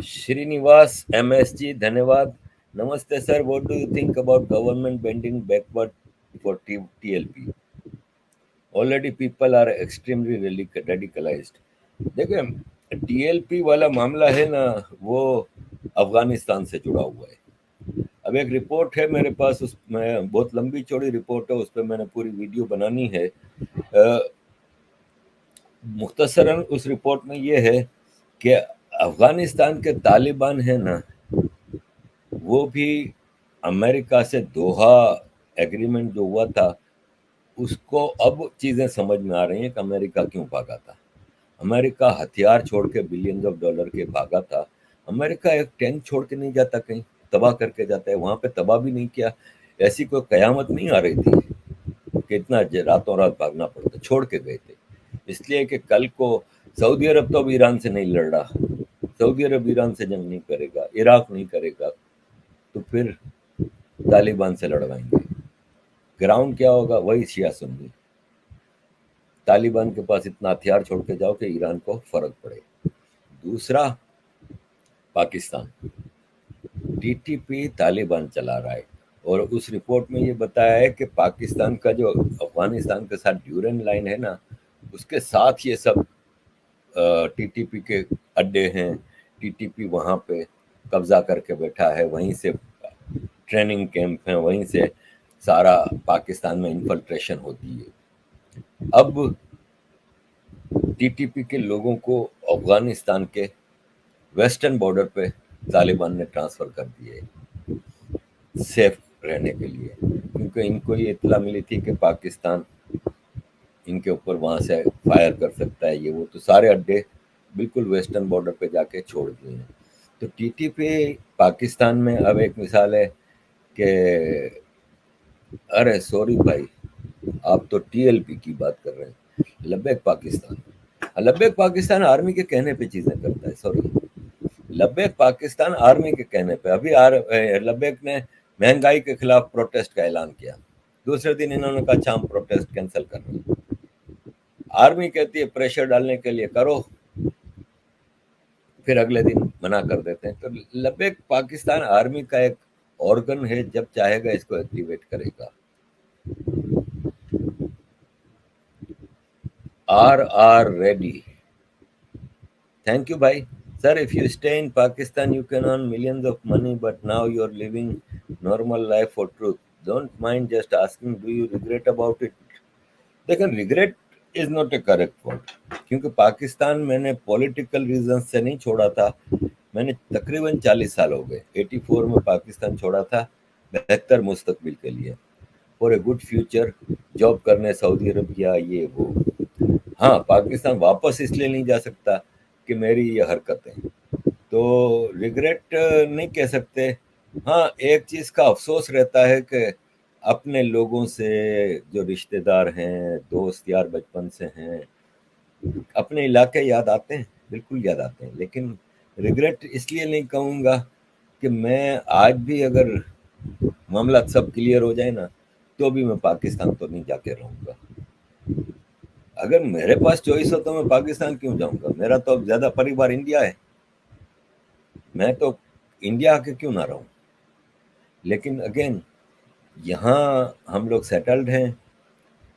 Srinivas MSG, Dhanewad. Namaste, sir. What do you think about government bending backward for TLP? Already people are extremely radicalized. دیکھیں ٹی ایل پی والا معاملہ ہے نا، وہ افغانستان سے جڑا ہوا ہے. اب ایک رپورٹ ہے میرے پاس، اس میں بہت لمبی چوڑی رپورٹ ہے، اس پہ میں نے پوری ویڈیو بنانی ہے. مختصراً اس رپورٹ میں یہ ہے کہ افغانستان کے طالبان ہیں نا، وہ بھی امریکہ سے دوحہ ایگریمنٹ جو ہوا تھا اس کو اب چیزیں سمجھ میں آ رہی ہیں کہ امریکہ کیوں بھاگا تھا. امریکہ ہتھیار چھوڑ کے بلینز آف ڈالر کے بھاگا تھا. امریکہ ایک ٹینک چھوڑ کے نہیں جاتا کہیں، تباہ کر کے جاتا ہے. وہاں پہ تباہ بھی نہیں کیا. ایسی کوئی قیامت نہیں آ رہی تھی کہ اتنا راتوں رات بھاگنا پڑتا، چھوڑ کے گئے تھے. اس لیے کہ کل کو سعودی عرب تو اب ایران سے نہیں لڑ رہا، سعودی عرب ایران سے جنگ نہیں کرے گا، عراق نہیں کرے گا، تو پھر طالبان سے لڑوائیں گے. گراؤنڈ کیا ہوگا؟ وہی شیعہ سنی. طالبان کے پاس اتنا ہتھیار چھوڑ کے جاؤ کہ ایران کو فرق پڑے. دوسرا، Pakistan T T P Taliban چلا رہا ہے، اور اس رپورٹ میں یہ بتایا ہے کہ پاکستان کا جو افغانستان کے ساتھ ڈیورن لائن ہے نا، اس کے ساتھ یہ سب ٹی ٹی پی کے اڈے ہیں. ٹی ٹی پی وہاں پہ قبضہ کر کے بیٹھا ہے، وہیں سے ٹریننگ کیمپ ہیں، وہیں سے سارا پاکستان میں انفلٹریشن ہوتی ہے. اب ٹی ٹی پی کے لوگوں کو افغانستان کے ویسٹرن بارڈر پہ طالبان نے ٹرانسفر کر دیے سیف رہنے کے لیے، کیونکہ ان کو یہ اطلاع ملی تھی کہ پاکستان ان کے اوپر وہاں سے فائر کر سکتا ہے. یہ وہ تو سارے اڈے بالکل ویسٹرن بارڈر پہ جا کے چھوڑ دیے ہیں. تو ٹی ٹی پی پاکستان میں اب ایک مثال ہے کہ ارے سوری بھائی، آپ تو ٹی ایل پی کی بات کر رہے ہیں. لبیک پاکستان، لبیک پاکستان آرمی کے کہنے پہ چیزیں کرتا ہے. سوری، لبیک پاکستان آرمی کے کہنے پہ. ابھی لبیک نے مہنگائی کے خلاف پروٹیسٹ کا اعلان کیا، دوسرے دن انہوں نے کہا اچھا ہم پروٹیسٹ کینسل کر رہے ہیں. آرمی کہتی ہے پریشر ڈالنے کے لیے کرو، پھر اگلے دن منع کر دیتے ہیں. تو لبیک پاکستان آرمی کا ایک آرگن ہے، جب چاہے گا اس کو ایکٹیویٹ کرے گا. Are ready. تھینک یو بھائی. Sir, if you stay in Pakistan, you can earn millions of money, but now you're living normal life for truth. Don't mind just asking, do you regret about it? لیکن regret is not a correct word, کیونکہ پاکستان میں نے political reason سے نہیں چھوڑا تھا. میں نے تقریباً 40 سال ہو گئے، 84 میں پاکستان چھوڑا تھا بہتر مستقبل کے لیے، for a good future. Job کرنے سعودی عرب کیا، یہ وہ. ہاں، پاکستان واپس اس لیے نہیں جا سکتا کہ میری یہ حرکتیں. تو ریگریٹ نہیں کہہ سکتے. ہاں، ایک چیز کا افسوس رہتا ہے کہ اپنے لوگوں سے جو رشتہ دار ہیں، دوست یار بچپن سے ہیں، اپنے علاقے یاد آتے ہیں، بالکل یاد آتے ہیں. لیکن ریگریٹ اس لیے نہیں کہوں گا کہ میں آج بھی اگر معاملات سب کلیئر ہو جائے نا تو بھی میں پاکستان تو نہیں جا کے رہوں گا. اگر میرے پاس چوائس ہو تو میں پاکستان کیوں جاؤں گا؟ میرا تو اب زیادہ پریوار انڈیا ہے، میں تو انڈیا کے کیوں نہ رہوں. لیکن اگین یہاں ہم لوگ سیٹلڈ ہیں،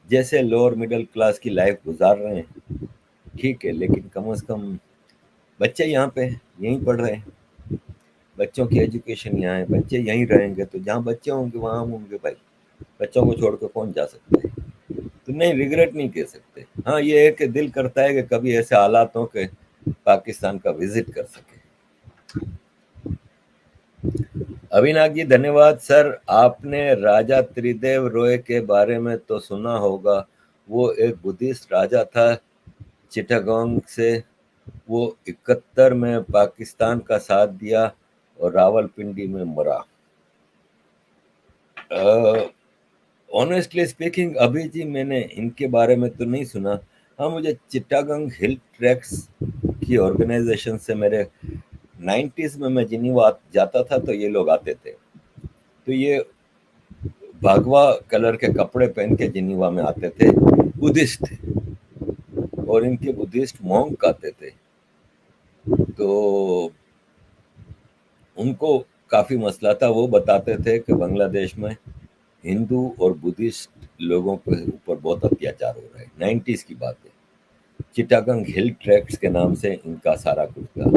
جیسے لوور مڈل کلاس کی لائف گزار رہے ہیں، ٹھیک ہے. لیکن کم از کم بچے یہاں پہ یہیں پڑھ رہے ہیں. بچوں کی ایجوکیشن یہاں ہے، بچے یہیں رہیں گے، تو جہاں بچے ہوں گے وہاں ہم ہوں گے بھائی، بچوں کو چھوڑ کے کون جا سکتا ہے؟ تو نہیں، ریگریٹ نہیں کہہ سکتے. ہاں یہ ہے کہ دل کرتا ہے کہ کبھی ایسے حالات ہوں کہ پاکستان کا وزٹ کر سکے. ابھیناگ جی دھنیہ واد. سر آپ نے راجا تریدیو روئے کے بارے میں تو سنا ہوگا، وہ ایک بدھسٹ راجا تھا چٹاگانگ سے. وہ 71 میں پاکستان کا ساتھ دیا اور راول پنڈی میں مرا. آنیسٹلی اسپیکنگ ابھی جی میں نے ان کے بارے میں تو نہیں سنا. ہاں مجھے چٹاگنگ ہل ٹریکس کی آرگنائزیشن سے میرے 90s میں جنیوا جاتا تھا تو یہ لوگ آتے تھے. تو یہ بھاگوا کلر کے کپڑے پہن کے جنیوا میں آتے تھے، بدھسٹ تھے اور ان کے بدھسٹ مونک آتے تھے. تو ان کو کافی مسئلہ تھا. وہ بتاتے تھے کہ بنگلہ دیش میں ہندو اور بدھسٹ لوگوں کے اوپر بہت اتیاچار ہو رہا ہے. 90s کی بات ہے. چٹاگنگ ہل ٹریکس کے نام سے ان کا سارا کچھ تھا.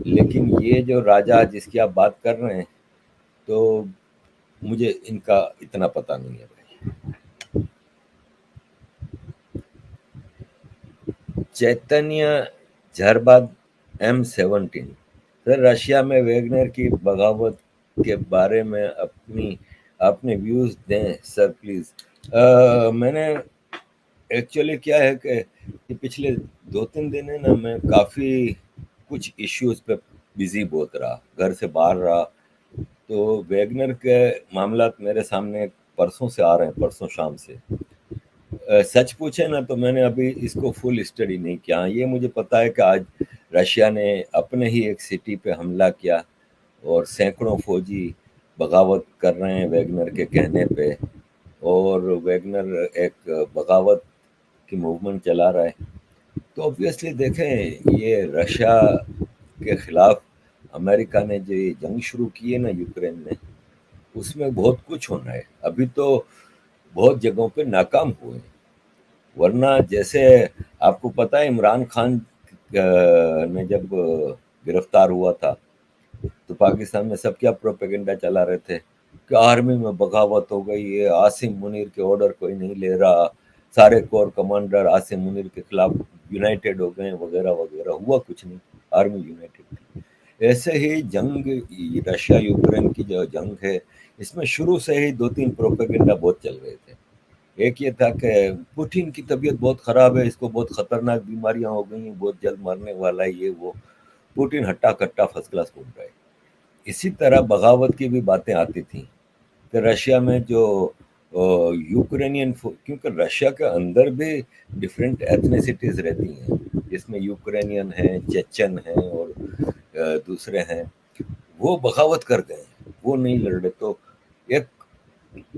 لیکن یہ جو راجا جس کی آپ بات کر رہے ہیں تو مجھے ان کا اتنا پتہ نہیں ہے بھائی. چیتنیہ جھرباد M17. سر رشیا میں ویگنر کی بغاوت کے بارے میں اپنے ویوز دیں سر پلیز. میں نے ایکچولی کیا ہے کہ پچھلے 2-3 دن ہے نا میں کافی کچھ ایشوز پہ بزی بہت رہا، گھر سے باہر رہا. تو ویگنر کے معاملات میرے سامنے پرسوں سے آ رہے ہیں، پرسوں شام سے. سچ پوچھے نا تو میں نے ابھی اس کو فل اسٹڈی نہیں کیا. یہ مجھے پتا ہے کہ آج رشیا نے اپنے ہی ایک سٹی پہ حملہ کیا اور سینکڑوں فوجی بغاوت کر رہے ہیں ویگنر کے کہنے پہ، اور ویگنر ایک بغاوت کی موومنٹ چلا رہا ہے. تو obviously دیکھیں یہ رشیا کے خلاف امریکہ نے جو یہ جنگ شروع کی ہے نا یوکرین میں، اس میں بہت کچھ ہونا ہے. ابھی تو بہت جگہوں پہ ناکام ہوئے ہیں، ورنہ جیسے آپ کو پتا ہے عمران خان نے جب گرفتار ہوا تھا تو پاکستان میں سب کیا پروپیگنڈا چلا رہے تھے کہ آرمی میں بغاوت ہو گئی ہے، عاصم منیر کے آرڈر کوئی نہیں لے رہا، سارے کور کمانڈر عاصم منیر کے خلاف یونائٹڈ ہو گئے وغیرہ وغیرہ. ہوا کچھ نہیں، آرمی یونائٹڈ تھی. ایسے ہی جنگ رشیا یوکرین کی جو جنگ ہے اس میں شروع سے ہی 2-3 پروپیگنڈا بہت چل رہے تھے. ایک یہ تھا کہ پوٹین کی طبیعت بہت خراب ہے، اس کو بہت خطرناک بیماریاں ہو گئی ہیں، بہت جلد مرنے والا ہے، یہ وہ. پوٹین ہٹا کٹا فرسٹ کلاس گھوم رہا ہے. اسی طرح بغاوت کی بھی باتیں آتی تھیں کہ رشیا میں جو یوکرینین، کیونکہ رشیا کے اندر بھی ڈفرینٹ ایتھنیسٹیز رہتی ہیں، جس میں یوکرینین ہیں، چیچن ہیں اور دوسرے ہیں، وہ بغاوت کر گئے، وہ نہیں لڑ رہے. تو ایک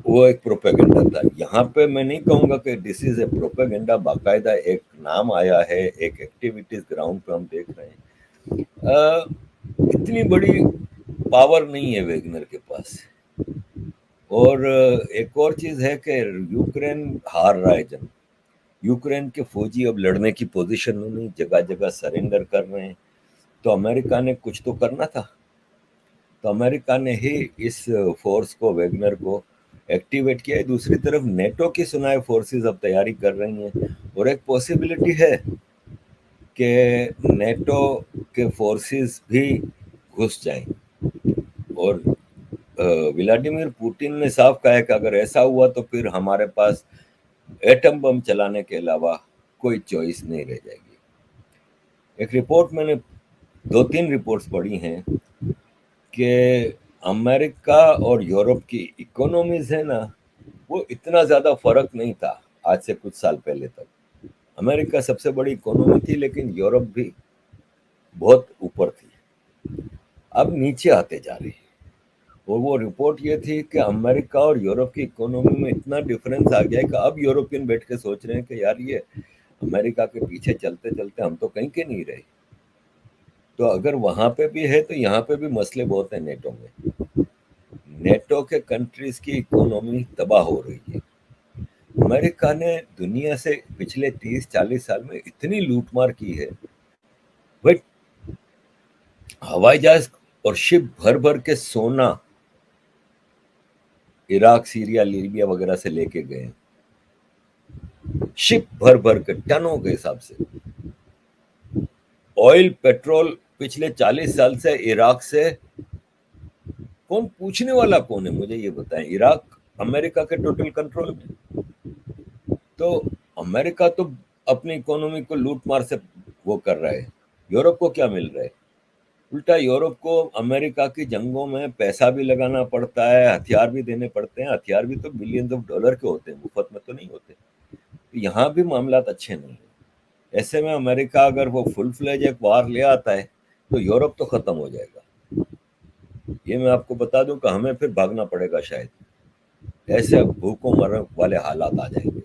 وہ ایک پروپیگنڈا تھا. یہاں پہ میں نہیں کہوں گا کہ دس از اے پروپیگنڈا، باقاعدہ ایک نام آیا ہے، ایک ایکٹیویٹیز گراؤنڈ پہ ہم دیکھ رہے ہیں. اتنی بڑی پاور نہیں ہے ویگنر کے پاس. اور ایک اور چیز ہے کہ یوکرین ہار رہا ہے جنگ. یوکرین کے فوجی اب لڑنے کی پوزیشن میں نہیں، جگہ جگہ سرنڈر کر رہے ہیں. تو امریکہ نے کچھ تو کرنا تھا، تو امریکہ نے ہی اس فورس کو، ویگنر کو ایکٹیویٹ کیا ہے. دوسری طرف نیٹو کی سنائے فورسز اب تیاری کر رہی ہیں، اور ایک پوسیبلٹی ہے کہ نیٹو کے فورسز بھی گھس جائیں. اور ولادیمیر پوٹن نے صاف کہا ہے کہ اگر ایسا ہوا تو پھر ہمارے پاس ایٹم بم چلانے کے علاوہ کوئی چوائس نہیں رہ جائے گی. ایک رپورٹ میں نے 2-3 رپورٹس پڑھی ہیں کہ امریکہ اور یورپ کی اکونومیز ہے نا، وہ اتنا زیادہ فرق نہیں تھا آج سے کچھ سال پہلے تک. امریکہ سب سے بڑی اکونومی تھی لیکن یورپ بھی بہت اوپر تھی، اب نیچے آتے جا رہی ہے. اور وہ رپورٹ یہ تھی کہ امریکہ اور یورپ کی اکونومی میں اتنا ڈفرینس آ گیا ہے کہ اب یورپین بیٹھ کے سوچ رہے ہیں کہ یار یہ امریکہ کے پیچھے چلتے چلتے ہم تو کہیں کے نہیں رہے. تو اگر وہاں پہ بھی ہے تو یہاں پہ بھی مسئلے بہت ہیں نیٹو میں. نیٹو کے کنٹریز کی اکونومی تباہ ہو رہی ہے. امریکہ نے دنیا سے پچھلے 30-40 سال میں اتنی لوٹ مار کی ہے. بٹ ہوائی جہاز اور شپ بھر بھر کے سونا عراق سیریا لیبیا وغیرہ سے لے کے گئے، شپ بھر بھر کے ٹنوں کے حساب سے. آئل پیٹرول پچھلے 40 سال سے عراق سے کون پوچھنے والا کون ہے؟ مجھے یہ بتائیں. عراق امریکہ کے ٹوٹل کنٹرول میں. تو امریکہ تو اپنی اکانومی کو لوٹ مار سے وہ کر رہا ہے. یورپ کو کیا مل رہا ہے؟ الٹا یورپ کو امریکہ کی جنگوں میں پیسہ بھی لگانا پڑتا ہے، ہتھیار بھی دینے پڑتے ہیں. ہتھیار بھی تو بلینز آف ڈالر کے ہوتے ہیں، مفت میں تو نہیں ہوتے. یہاں بھی معاملات اچھے نہیں ہیں. ایسے میں امریکہ اگر وہ فل فلیج ایک وار لے آتا ہے تو یورپ تو ختم ہو جائے گا. یہ میں آپ کو بتا دوں کہ ہمیں پھر بھاگنا پڑے گا شاید. ایسے بھوکوں مرنے والے حالات آ جائیں گے.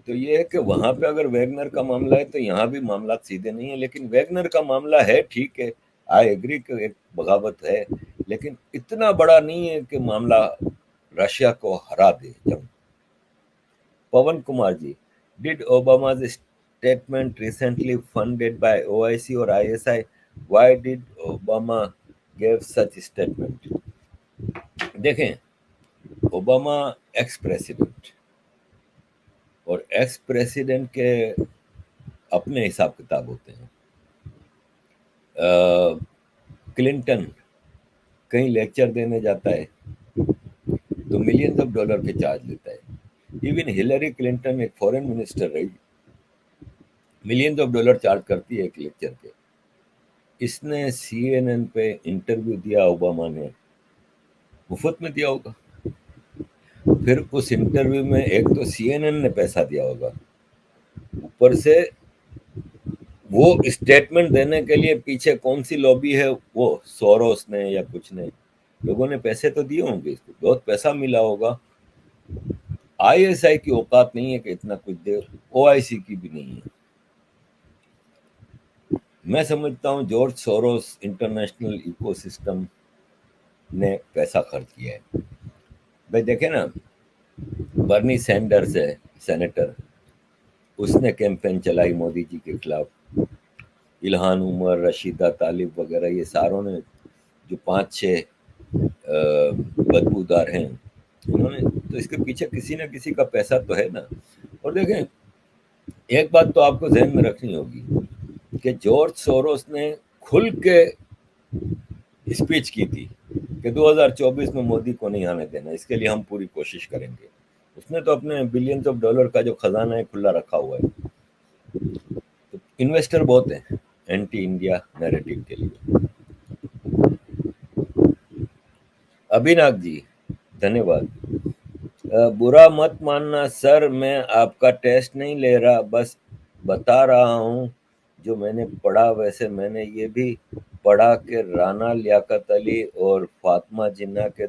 تو یہ ہے کہ وہاں پہ اگر ویگنر کا معاملہ ہے تو یہاں بھی معاملات سیدھے نہیں ہیں. لیکن ویگنر کا معاملہ ہے ٹھیک ہے، آئی ایگری کہ ایک بغاوت ہے، لیکن اتنا بڑا نہیں ہے کہ معاملہ رشیا کو ہرا دے جنگ. Pawan Kumar ji, did Obama's statement recently funded by OIC اور ISI؟ Why did Obama gave such statement? دیکھیں، اوباما ایکس پریسیڈنٹ، اور ایکس پریسیڈنٹ کے اپنے حساب کتاب ہوتے ہیں. کلنٹن کہیں لیکچر دینے جاتا ہے تو ملینز آف ڈالر کے چارج لیتا ہے. ایون ہلری کلنٹن ایک فورن منسٹر رہی، ملینز آف ڈالر چارج کرتی ہے ایک لیکچر کے. اس نے CNN پہ انٹرویو دیا، اوباما نے مفت میں دیا ہوگا. پھر اس انٹرویو میں ایک تو CNN نے پیسہ دیا ہوگا، اوپر سے وہ اسٹیٹمنٹ دینے کے لیے پیچھے کون سی لابی ہے، وہ سوروس نے یا کچھ نے، لوگوں نے پیسے تو دیے ہوں گے، اس کو بہت پیسہ ملا ہوگا. ISI کی اوقات نہیں ہے کہ اتنا کچھ دے، OIC کی بھی نہیں ہے. میں سمجھتا ہوں George Soros international ecosystem نے پیسہ خرچ کیا ہے. بھائی دیکھیں نا، برنی سینڈرز ہے سینیٹر، اس نے کیمپین چلائی مودی جی کے خلاف. الہان عمر، رشیدہ طالب وغیرہ، یہ ساروں نے جو 5-6 بدبودار ہیں، انہوں نے تو اس کے پیچھے کسی نہ کسی کا پیسہ تو ہے نا. اور دیکھیں، ایک بات تو آپ کو ذہن میں رکھنی ہوگی کہ جارج سوروس نے کھل کے اسپیچ کی تھی کہ 2024 میں مودی کو نہیں آنے دینا، اس کے لیے ہم پوری کوشش کریں گے. اس نے تو اپنے بلینز آف ڈالر کا جو خزانہ ہے کھلا رکھا ہوا ہے. تو انویسٹر بہت ہیں اینٹی انڈیا نیریٹو کے لیے. ابھیناگ جی، دھنیہ واد. برا مت ماننا سر، میں آپ کا ٹیسٹ نہیں لے رہا، بس بتا رہا ہوں جو میں نے پڑھا. ویسے میں نے یہ بھی پڑھا کہ رانا لیاقت علی اور فاطمہ جناح کے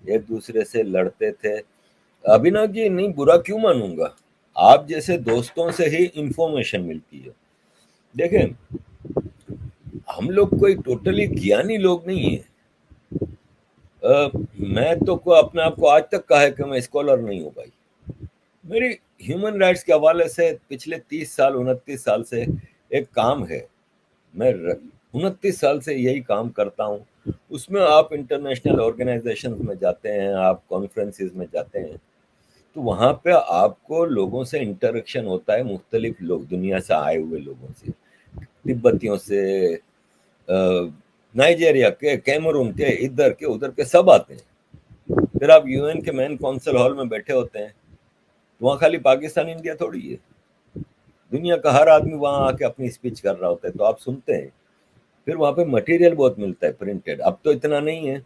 ایک دوسرے سے لڑتے تھے. ابھیناگ جی، نہیں، برا کیوں مانوں گا؟ آپ جیسے دوستوں سے ہی انفارمیشن ملتی ہے. دیکھیں، ہم لوگ کوئی ٹوٹلی گیانی لوگ نہیں ہیں. میں تو اپنے آپ کو آج تک کہا ہے کہ میں اسکالر نہیں ہوں بھائی. میری ہیومن رائٹس کے حوالے سے پچھلے 29 سال سے ایک کام ہے. میں 29 سال سے یہی کام کرتا ہوں. اس میں آپ انٹرنیشنل آرگنائزیشن میں جاتے ہیں، آپ کانفرنسز میں جاتے ہیں، تو وہاں پہ آپ کو لوگوں سے انٹریکشن ہوتا ہے، مختلف لوگ، دنیا سے آئے ہوئے لوگوں سے، تبتیوں سے، نائجیریا کے، کیمرون کے، ادھر کے ادھر کے، سب آتے ہیں. پھر آپ UN کے مین کونسل ہال میں بیٹھے ہوتے ہیں، وہاں خالی پاکستان انڈیا تھوڑی ہے، دنیا کا ہر آدمی وہاں آ کے اپنی اسپیچ کر رہا ہوتا ہے، تو آپ سنتے ہیں. پھر وہاں پہ مٹیریل بہت ملتا ہے پرنٹڈ. اب تو اتنا نہیں ہے.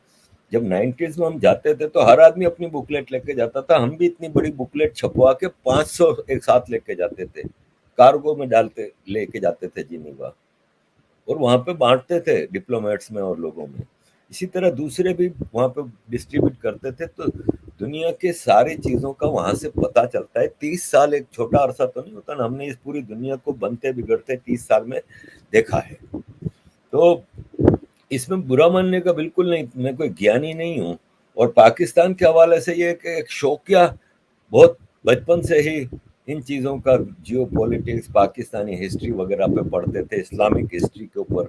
جب 90s میں ہم جاتے تھے تو ہر آدمی اپنی بکلیٹ لے کے جاتا تھا. ہم بھی اتنی بڑی بکلیٹ چھپوا کے 500 ایک ساتھ لے کے جاتے تھے، کارگو میں لے کے جاتے تھے جنیوا، اور وہاں پہ بانٹتے تھے ڈپلومیٹس میں اور لوگوں میں. اسی طرح دوسرے بھی وہاں پہ ڈسٹریبیوٹ کرتے تھے. تو دنیا کے ساری چیزوں کا وہاں سے پتہ چلتا ہے. 30 سال ایک چھوٹا عرصہ تو نہیں ہوتا نا. ہم نے اس پوری دنیا کو بنتے بگڑتے 30 سال میں دیکھا ہے. تو اس میں برا ماننے کا بالکل نہیں، میں کوئی گیانی نہیں ہوں. اور پاکستان کے حوالے سے یہ کہ ایک شوقیہ، بہت بچپن سے ہی ان چیزوں کا، جیو پولیٹکس، پاکستانی ہسٹری وغیرہ پہ پڑھتے تھے، اسلامک ہسٹری کے اوپر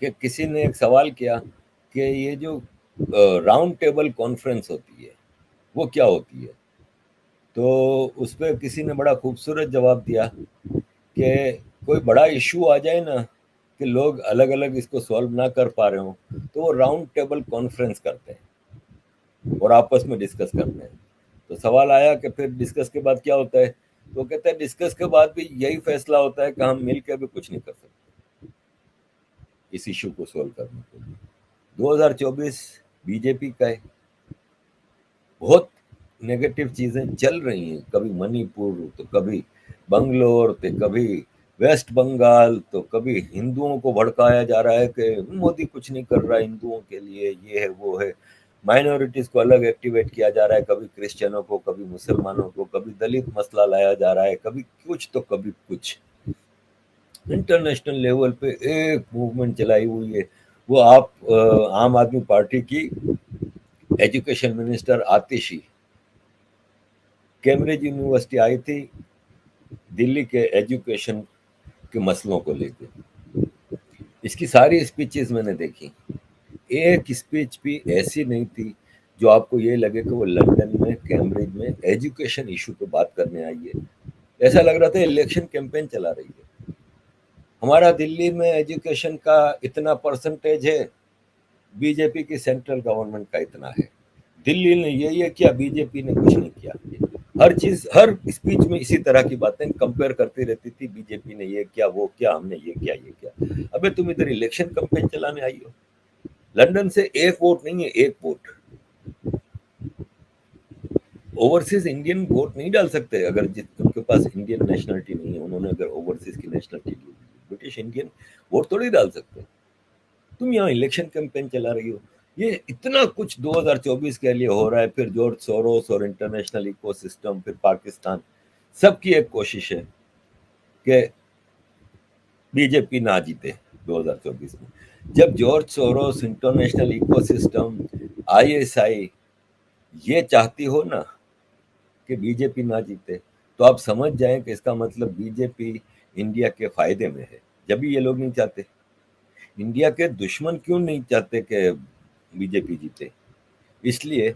کہ کسی نے ایک سوال کیا کہ یہ جو راؤنڈ ٹیبل کانفرنس ہوتی ہے وہ کیا ہوتی ہے، تو اس پہ کسی نے بڑا خوبصورت جواب دیا کہ کوئی بڑا ایشو آ جائے نا کہ لوگ الگ الگ اس کو سولو نہ کر پا رہے ہوں تو وہ راؤنڈ ٹیبل کانفرنس کرتے ہیں اور آپس میں ڈسکس کرتے ہیں. تو سوال آیا کہ پھر ڈسکس کے بعد کیا ہوتا ہے، تو کہتے ہیں ڈسکس کے بعد بھی یہی فیصلہ ہوتا ہے کہ ہم مل کے بھی کچھ نہیں کر سکتے اس ایشو کو سولو کرنے کے لیے. 2024 بی جے پی کا ہے، بہت نیگیٹو چیزیں چل رہی ہیں، کبھی منی پور تو کبھی بنگلور تو کبھی ویسٹ بنگال تو کبھی ہندوؤں کو بھڑکایا جا رہا ہے کہ مودی کچھ نہیں کر رہا ہندوؤں کے لیے، یہ ہے وہ ہے. مائنورٹیز کو الگ ایکٹیویٹ کیا جا رہا ہے، کبھی کرسچنوں کو، کبھی مسلمانوں کو، کبھی دلت مسئلہ لایا جا رہا ہے، کبھی کچھ تو کبھی کچھ. انٹرنیشنل لیول پہ ایک موومنٹ چلائی ہوئی ہے. وہ آپ عام آدمی پارٹی کی education minister Atishi Cambridge University آئی تھی دلی کے ایجوکیشن کے مسئلوں کو لے کے. اس کی ساری اسپیچز میں نے دیکھی، ایک اسپیچ بھی ایسی نہیں تھی جو آپ کو یہ لگے کہ وہ لندن میں کیمبرج میں ایجوکیشن ایشو پہ بات کرنے آئی ہے. ایسا لگ رہا تھا الیکشن کیمپین چلا رہی ہے. ہمارا دلی میں ایجوکیشن کا اتنا پرسنٹیج ہے، بی جے پی کی سینٹرل گورنمنٹ کا اتنا ہے. دلی نے یہ کیا، بی جے پی نے کچھ نہیں کیا. ہر چیز ہر اسپیچ میں اسی طرح کی باتیں کمپیئر کرتی رہتی تھی، بی جے پی نے یہ کیا، وہ کیا، ہم نے یہ کیا یہ کیا. ابے تم ادھر الیکشن کمپین چلانے آئی ہو. لندن سے ایک ووٹ نہیں ہے، ایک ووٹ. اوورسیز انڈین ووٹ نہیں ڈال سکتے اگر ان کے پاس انڈین نیشنلٹی نہیں ہے. انہوں نے اگر اوورسیز کی نیشنلٹی لی، برٹش انڈین ووٹ تھوڑی ڈال سکتے. تم یہاں الیکشن کیمپین چلا رہی ہو. یہ اتنا کچھ 2024 کے لیے ہو رہا ہے. پھر جارج سوروس اور انٹرنیشنل ایکو سسٹم، پھر پاکستان، سب کی ایک کوشش ہے کہ بی جے پی نہ جیتے 2024 میں. جب George Soros, international ecosystem, I S I یہ چاہتی ہو نا کہ بی جے پی نہ جیتے، تو آپ سمجھ جائیں کہ اس کا مطلب بی جے پی انڈیا کے فائدے میں ہے. جبھی یہ لوگ نہیں چاہتے. انڈیا کے دشمن کیوں نہیں چاہتے کہ بی جے پی جیتے؟ اس لیے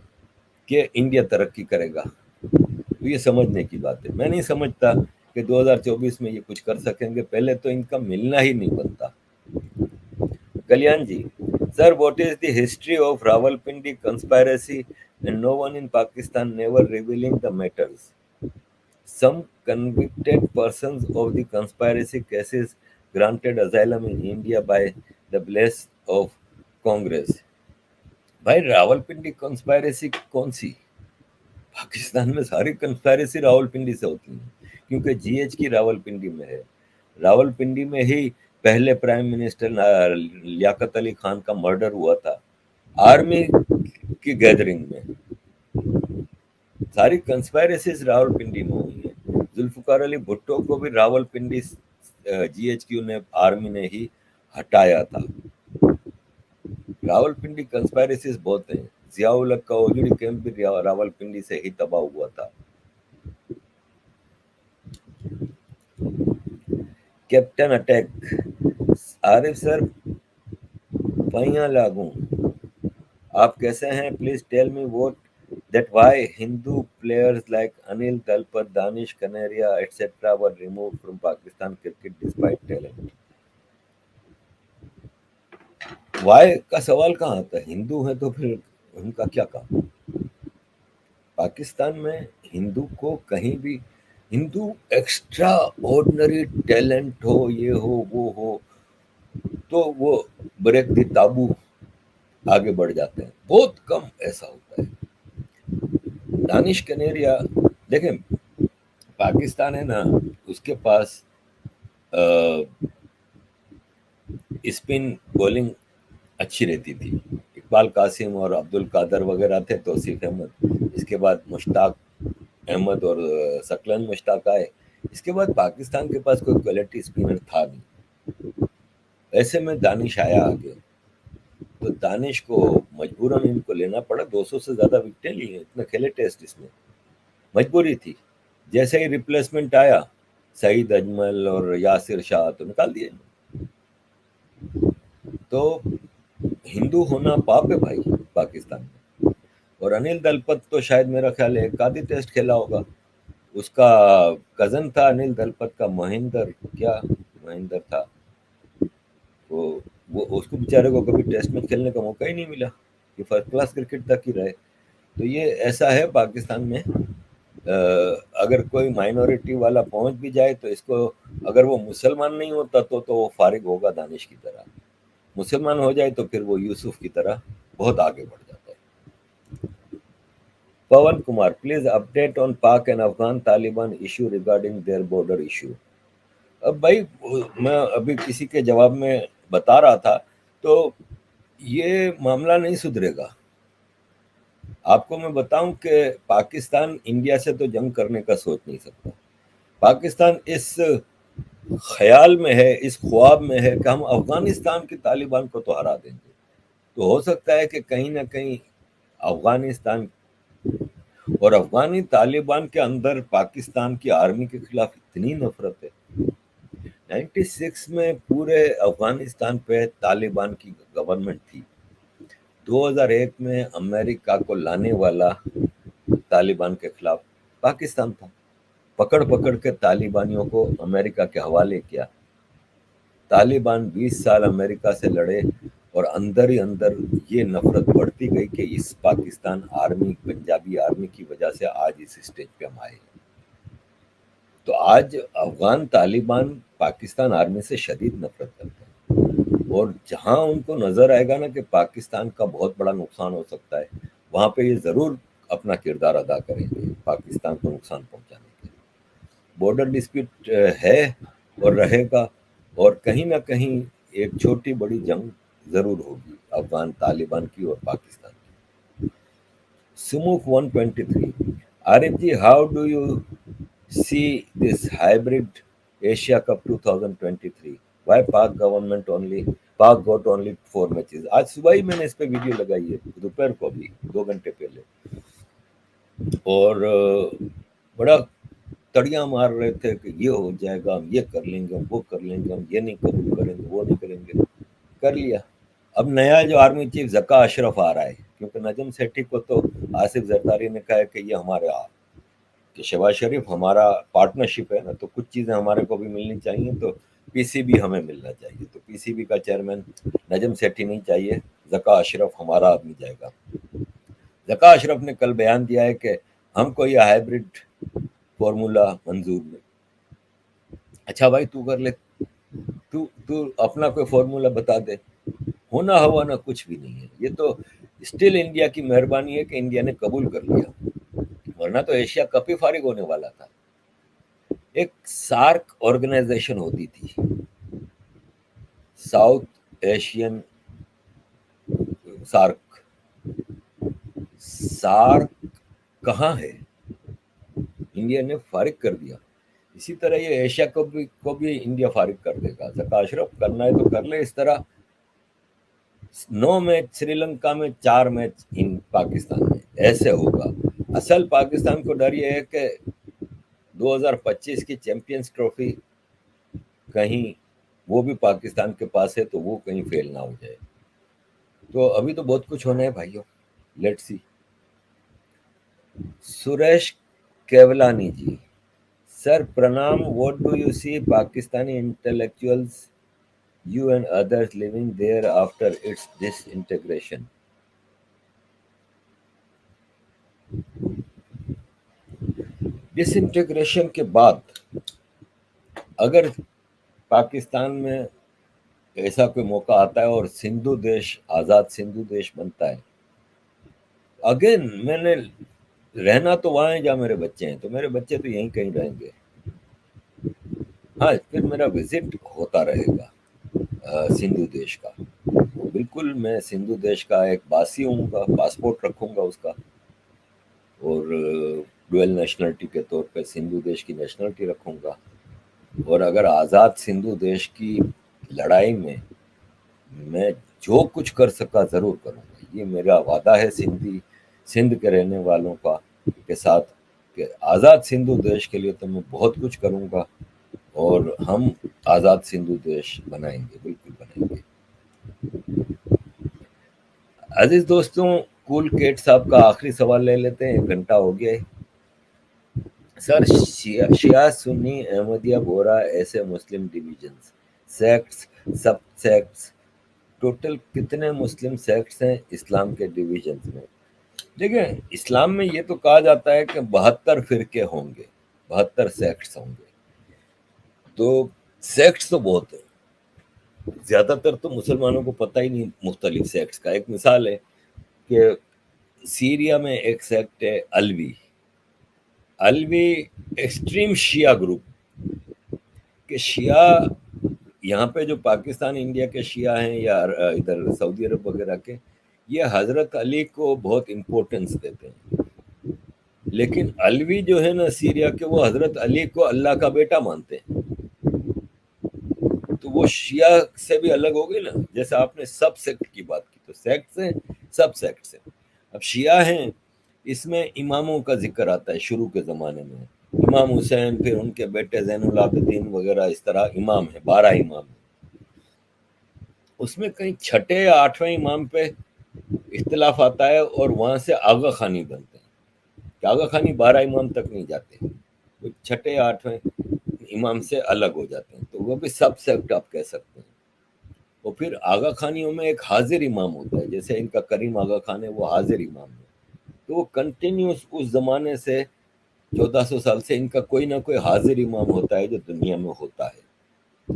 کہ انڈیا ترقی کرے گا. تو یہ سمجھنے کی بات ہے. میں نہیں سمجھتا کہ 2024 میں یہ کچھ کر سکیں گے. پہلے تو ان کا ملنا ہی نہیں بنتا. Kalyan ji, sir what is the history of Rawalpindi conspiracy and no one in Pakistan never revealing the matters. Some convicted persons of the conspiracy cases granted asylum in India by the bless of Congress. بھائی Rawal Pindi conspiracy کون سی؟ پاکستان میں ساری conspiracy Rawal Pindi سے ہوتی ہیں، کیونکہ G H کی راول پنڈی میں ہے. راول پنڈی میں ہی پہلے پرائم منسٹر لیاقت علی خان کا مرڈر ہوا تھا، آرمی کی گیدرنگ میں. ساری کنسپائریسیز راول پنڈی میں ہوئی ہیں. ذوالفقار علی بھٹو کو بھی Rawalpindi G H Q نے، آرمی نے ہی ہٹایا تھا. راول پنڈی کنسپائریسیز بہت ہیں. ضیاء الحق کا اوجڑی کیمپ بھی راول پنڈی سے ہی تباہ ہوا تھا. کیپٹن اٹیک، عارف سر پائیاں لاگوں، آپ کیسے ہیں؟ Please tell me what that why Hindu players like Anil Talpat, Danish Kaneria, etc. were removed from Pakistan cricket despite talent. why کا سوال کہاں آتا ہے؟ ہندو ہیں تو پھر ان کا کیا کام؟ پاکستان میں ہندو کو کہیں بھی، ہندو ایکسٹرا آرڈنری ٹیلنٹ ہو، یہ ہو وہ ہو، تو وہ بریک دی تابو آگے بڑھ جاتے ہیں. بہت کم ایسا ہوتا ہے. دانش کنیریا دیکھیں، پاکستان ہے نا، اس کے پاس اسپن بولنگ اچھی رہتی تھی. اقبال قاسم اور عبد القادر وغیرہ تھے، توصیف احمد، اس کے بعد مشتاق احمد اور ثقلین مشتاق آئے. اس کے بعد پاکستان کے پاس کوئی کوالٹی اسپنر تھا نہیں. ایسے میں دانش آیا آگے، تو دانش کو مجبوراً ان کو لینا پڑا. 200 سے زیادہ وکٹیں لی ہیں، اتنے کھیلے ٹیسٹ، اس میں مجبوری تھی. جیسے ہی ریپلیسمنٹ آیا، سعید اجمل اور یاسر شاہ، تو نکال دیے. تو ہندو ہونا پاپ ہے بھائی پاکستان میں. اور انل دلپت تو شاید میرا خیال ہے ایک آدھی ٹیسٹ کھیلا ہوگا. اس کا کزن تھا انل دلپت کا مہندر تھا. وہ اس کو بیچارے کو کبھی ٹیسٹ میں کھیلنے کا موقع ہی نہیں ملا کہ فرسٹ کلاس کرکٹ تک ہی رہے. تو یہ ایسا ہے پاکستان میں. اگر کوئی مائنورٹی والا پہنچ بھی جائے تو اس کو اگر وہ مسلمان نہیں ہوتا تو وہ فارغ ہوگا دانش کی طرح. مسلمان ہو جائے تو پھر وہ یوسف کی طرح بہت آگے بڑھ جاتا ہے. Pawan Kumar please update on Pak and Afghan Taliban issue regarding their border issue. اب بھائی میں ابھی کسی کے جواب میں بتا رہا تھا تو یہ معاملہ نہیں سدھرے گا. آپ کو میں بتاؤں کہ پاکستان انڈیا سے تو جنگ کرنے کا سوچ نہیں سکتا. پاکستان اس خیال میں ہے, اس خواب میں ہے کہ ہم افغانستان کے طالبان کو تو ہرا دیں گے. تو ہو سکتا ہے کہ کہیں نہ کہیں افغانستان اور افغانی طالبان کے اندر پاکستان کی آرمی کے خلاف اتنی نفرت ہے. 96 میں پورے افغانستان پہ طالبان کی گورنمنٹ تھی. 2001 میں امریکہ کو لانے والا طالبان کے خلاف پاکستان تھا. پکڑ کے طالبانیوں کو امریکہ کے حوالے کیا. طالبان 20 سال امریکہ سے لڑے اور اندر ہی اندر یہ نفرت بڑھتی گئی کہ اس پاکستان آرمی, پنجابی آرمی کی وجہ سے آج اس اسٹیج پہ ہم آئے. تو آج افغان طالبان پاکستان آرمی سے شدید نفرت کرتے ہیں. اور جہاں ان کو نظر آئے گا نا کہ پاکستان کا بہت بڑا نقصان ہو سکتا ہے, وہاں پہ یہ ضرور اپنا کردار ادا کریں گے پاکستان کو نقصان پہنچانے کے. بارڈر ڈسپیوٹ ہے اور رہے گا, اور کہیں نہ کہیں ایک چھوٹی بڑی جنگ ضرور ہوگی افغان طالبان کی اور پاکستان کی. Smoke 123 Arif ji, how do you see this hybrid Asia cup 2023 why Pak government only Pak got only 4 matches. آج صبح ہی میں نے اس پہ ویڈیو لگائی ہے, دوپہر کو بھی 2 گھنٹے پہلے, اور بڑا تڑیاں مار رہے تھے کہ یہ ہو جائے گا, ہم یہ کر لیں گے, ہم وہ کر لیں گے, ہم یہ نہیں قبول کریں گے, وہ نہیں کریں گے. کر لیا. اب نیا جو آرمی چیف ذکا اشرف آ رہا ہے, کیونکہ نجم سیٹھی کو تو آصف زرداری نے کہا ہے کہ یہ ہمارے کہ شہباز شریف ہمارا پارٹنرشپ ہے نا, تو کچھ چیزیں ہمارے کو بھی ملنی چاہیے, تو پی سی بی ہمیں ملنا چاہیے. تو پی سی بی کا چیئرمین نجم سیٹھی نہیں چاہیے, ذکا اشرف ہمارا آدمی جائے گا. ذکا اشرف نے کل بیان دیا ہے کہ ہم کو یہ ہائبرڈ فارمولا منظور نہیں. اچھا بھائی تو کر لے, تو اپنا کوئی فارمولا بتا دے. ہونا ہوا نہ کچھ بھی نہیں ہے. یہ تو اسٹل انڈیا کی مہربانی ہے کہ انڈیا نے قبول کر لیا, ورنہ تو ایشیا کپ ہی فارغ ہونے والا تھا. ایک سارک آرگنائزیشن ہوتی تھی, ساؤتھ ایشین سارک. سارک کہاں ہے؟ انڈیا نے فارغ کر دیا. اسی طرح یہ ایشیا کپ کو بھی انڈیا فارغ کر دے گا. ذکا اشرف کرنا ہے تو کر لے. اس طرح 9 میچ سری لنکا میں, 4 میچ ان پاکستان میں, ایسے ہوگا. اصل پاکستان کو ڈر یہ ہے کہ 2025 کی چیمپئنز ٹرافی کہیں وہ بھی پاکستان کے پاس ہے تو وہ کہیں فیل نہ ہو جائے. تو ابھی تو بہت کچھ ہونا ہے بھائیوں, let see. Suresh Kewalani ji, sir پرنام, what do you see Pakistani intellectuals, you and others living there after its disintegration? Disintegration کے بعد اگر پاکستان میں ایسا کوئی موقع آتا ہے اور سندھو دیش, آزاد سندھو دیش بنتا ہے, اگین میں نے رہنا تو وہاں ہے جہاں میرے بچے ہیں, تو میرے بچے تو یہیں کہیں رہیں گے. ہاں, پھر میرا وزٹ ہوتا رہے گا سندھو دیش کا. بالکل میں سندھو دیش کا ایک باسی ہوں گا, پاسپورٹ رکھوں گا اس کا, اور ڈویل نیشنلٹی کے طور پہ سندھو دیش کی نیشنلٹی رکھوں گا. اور اگر آزاد سندھو دیش کی لڑائی میں میں جو کچھ کر سکا ضرور کروں گا. یہ میرا وعدہ ہے سندھ کے رہنے والوں کا کے ساتھ کہ آزاد سندھو دیش کے لیے تو میں بہت کچھ کروں گا, اور ہم آزاد سندھو دیش بنائیں گے, بالکل بنائیں گے. عزیز دوستوں، کول کیٹ صاحب کا آخری سوال لے لیتے ہیں، 1 گھنٹہ ہو گیا ہے. سر، شیعہ سنی احمدیہ بورا ایسے مسلم ڈویژنز، سیکٹس، سب سیکٹس، ٹوٹل کتنے مسلم سیکٹس ہیں اسلام کے ڈویژنز میں؟ دیکھیں، اسلام میں یہ تو کہا جاتا ہے کہ 72 فرقے ہوں گے، 72 سیکٹس ہوں گے. تو سیکٹس تو بہت ہیں، زیادہ تر تو مسلمانوں کو پتہ ہی نہیں مختلف سیکٹس کا. ایک مثال ہے کہ سیریا میں ایک سیکٹ ہے الوی ایکسٹریم شیعہ گروپ. کہ شیعہ یہاں پہ جو پاکستان انڈیا کے شیعہ ہیں یا ادھر سعودی عرب وغیرہ کے، یہ حضرت علی کو بہت امپورٹنس دیتے ہیں. لیکن الوی جو ہے نا سیریا کے، وہ حضرت علی کو اللہ کا بیٹا مانتے ہیں. تو وہ شیعہ سے بھی الگ ہو گئے نا. جیسے آپ نے سب سیکٹ کی بات کی، تو سیکٹس ہیں، سب سیکٹس ہیں. اب شیعہ ہیں، اس میں اماموں کا ذکر آتا ہے. شروع کے زمانے میں امام حسین، پھر ان کے بیٹے زین العابدین وغیرہ، اس طرح امام ہیں، 12 امام ہیں. اس میں کہیں 6 یا 8ویں امام پہ اختلاف آتا ہے، اور وہاں سے آغا خانی بنتے ہیں. کہ آغا خانی 12 امام تک نہیں جاتے، 6 یا 8ویں امام سے الگ ہو جاتے ہیں. تو وہ بھی سب سیکٹ آپ کہہ سکتے ہیں. اور پھر آغا خانیوں میں ایک حاضر امام ہوتا ہے، جیسے ان کا کریم آغا خان ہے، وہ حاضر امام ہے. تو وہ کنٹینیوس اس زمانے سے 1400 سال سے ان کا کوئی نہ کوئی حاضر امام ہوتا ہے جو دنیا میں ہوتا ہے.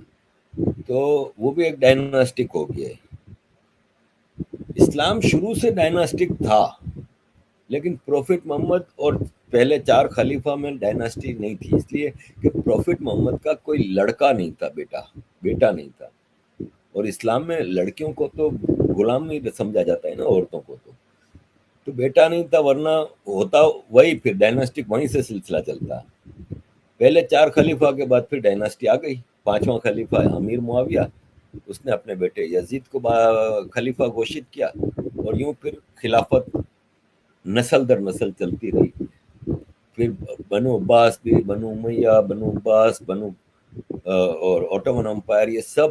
تو وہ بھی ایک ڈائناسٹک ہو گیا ہے. اسلام شروع سے ڈائناسٹک تھا، لیکن پروفٹ محمد اور پہلے 4 خلیفہ میں ڈائناسٹی نہیں تھی، اس لیے کہ پروفٹ محمد کا کوئی لڑکا نہیں تھا، بیٹا نہیں تھا. اور اسلام میں لڑکیوں کو تو غلام نہیں سمجھا جاتا ہے نا، عورتوں کو تو بیٹا نہیں تھا، ورنہ ہوتا وہی، پھر ڈائناسٹک وہیں سے سلسلہ چلتا. پہلے 4 خلیفہ کے بعد پھر ڈائناسٹی آ گئی. 5واں خلیفہ امیر معاویہ، اس نے اپنے بیٹے یزید کو خلیفہ گھوشت کیا، اور یوں پھر خلافت نسل در نسل چلتی رہی. پھر بنو عباس بھی، بنو امیہ، بنو عباس، اور اوٹومن امپائر، یہ سب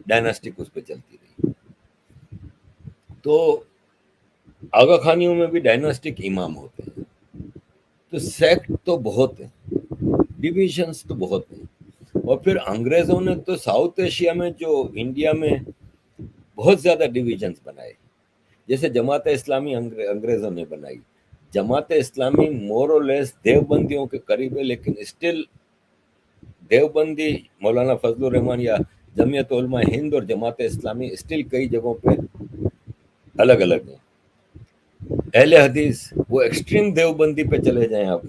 ڈائناسٹک اس پہ چلتی رہی. تو آغا خانیوں میں بھی ڈائناسٹک امام ہوتے ہیں. تو سیکٹ تو بہت ہیں، ڈویژنز تو بہت ہیں. اور پھر انگریزوں نے تو ساؤتھ ایشیا میں، جو انڈیا میں بہت زیادہ ڈویژنز بنائے. جیسے جماعت اسلامی انگریزوں نے بنائی. جماعت اسلامی مور اور لیس دیوبندیوں کے قریب ہے، لیکن اسٹل دیوبندی مولانا فضل الرحمان یا جمعیت علماء ہند اور جماعت اسلامی اسٹل کئی جگہوں پہ الگ الگ ہیں. اہل حدیث وہ ایکسٹریم دیوبندی پہ چلے جائیں آپ،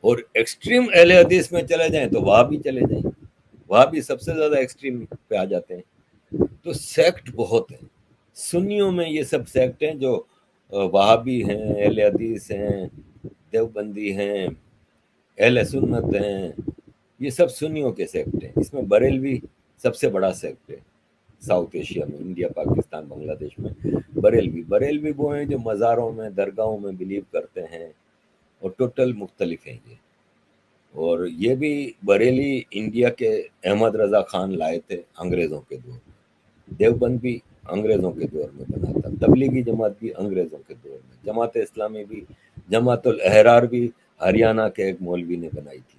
اور ایکسٹریم اہل حدیث میں چلے جائیں تو وہاں بھی چلے جائیں، وہاں بھی سب سے زیادہ ایکسٹریم پہ آ جاتے ہیں. تو سیکٹ بہت ہیں. سنیوں میں یہ سب سیکٹ ہیں، جو وہابی ہیں، اہل حدیث ہیں، دیوبندی ہیں، اہل سنت ہیں، یہ سب سنیوں کے سیکٹ ہیں. اس میں بریلوی سب سے بڑا سیکٹ ہے ساؤتھ ایشیا میں، انڈیا، پاکستان، بنگلہ دیش میں. بریلوی وہ ہیں جو مزاروں میں، درگاہوں میں بلیو کرتے ہیں، اور ٹوٹل مختلف ہیں یہ. اور یہ بھی بریلی انڈیا کے احمد رضا خان لائے تھے انگریزوں کے دور میں. دیوبند بھی انگریزوں کے دور میں بنا تھا. تبلیغی جماعت بھی انگریزوں کے دور میں. جماعت اسلامی بھی، جماعت الاحرار بھی ہریانہ کے ایک مولوی نے بنائی تھی.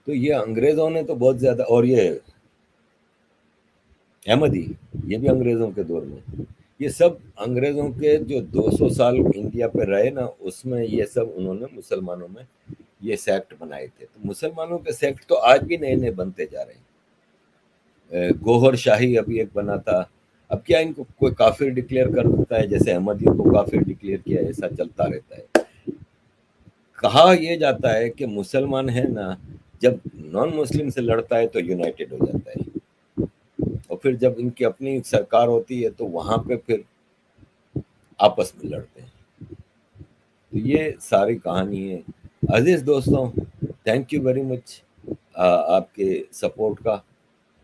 تو یہ انگریزوں نے تو بہت زیادہ، اور یہ احمدی، یہ بھی انگریزوں کے دور میں. یہ سب انگریزوں کے جو 200 سال انڈیا پہ رہے نا، اس میں یہ سب انہوں نے مسلمانوں میں یہ سیکٹ بنائے تھے. تو مسلمانوں کے سیکٹ تو آج بھی نئے نئے بنتے جا رہے ہیں. گوہر شاہی ابھی ایک بنا تھا. اب کیا ان کو کوئی کافر ڈکلیئر کر دیتا ہے، جیسے احمدیوں کو کافر ڈکلیئر کیا، ایسا چلتا رہتا ہے. کہا یہ جاتا ہے کہ مسلمان ہے نا، جب نان مسلم سے لڑتا ہے تو یونائٹڈ ہو جاتا ہے، اور پھر جب ان کی اپنی سرکار ہوتی ہے تو وہاں پہ پھر آپس میں لڑتے ہیں. تو یہ ساری کہانی ہے. عزیز دوستوں، تھینک یو ویری مچ آپ کے سپورٹ کا،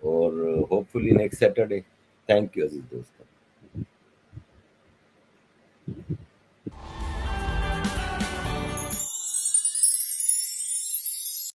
اور hopefully next Saturday. Thank you عزیز دوست.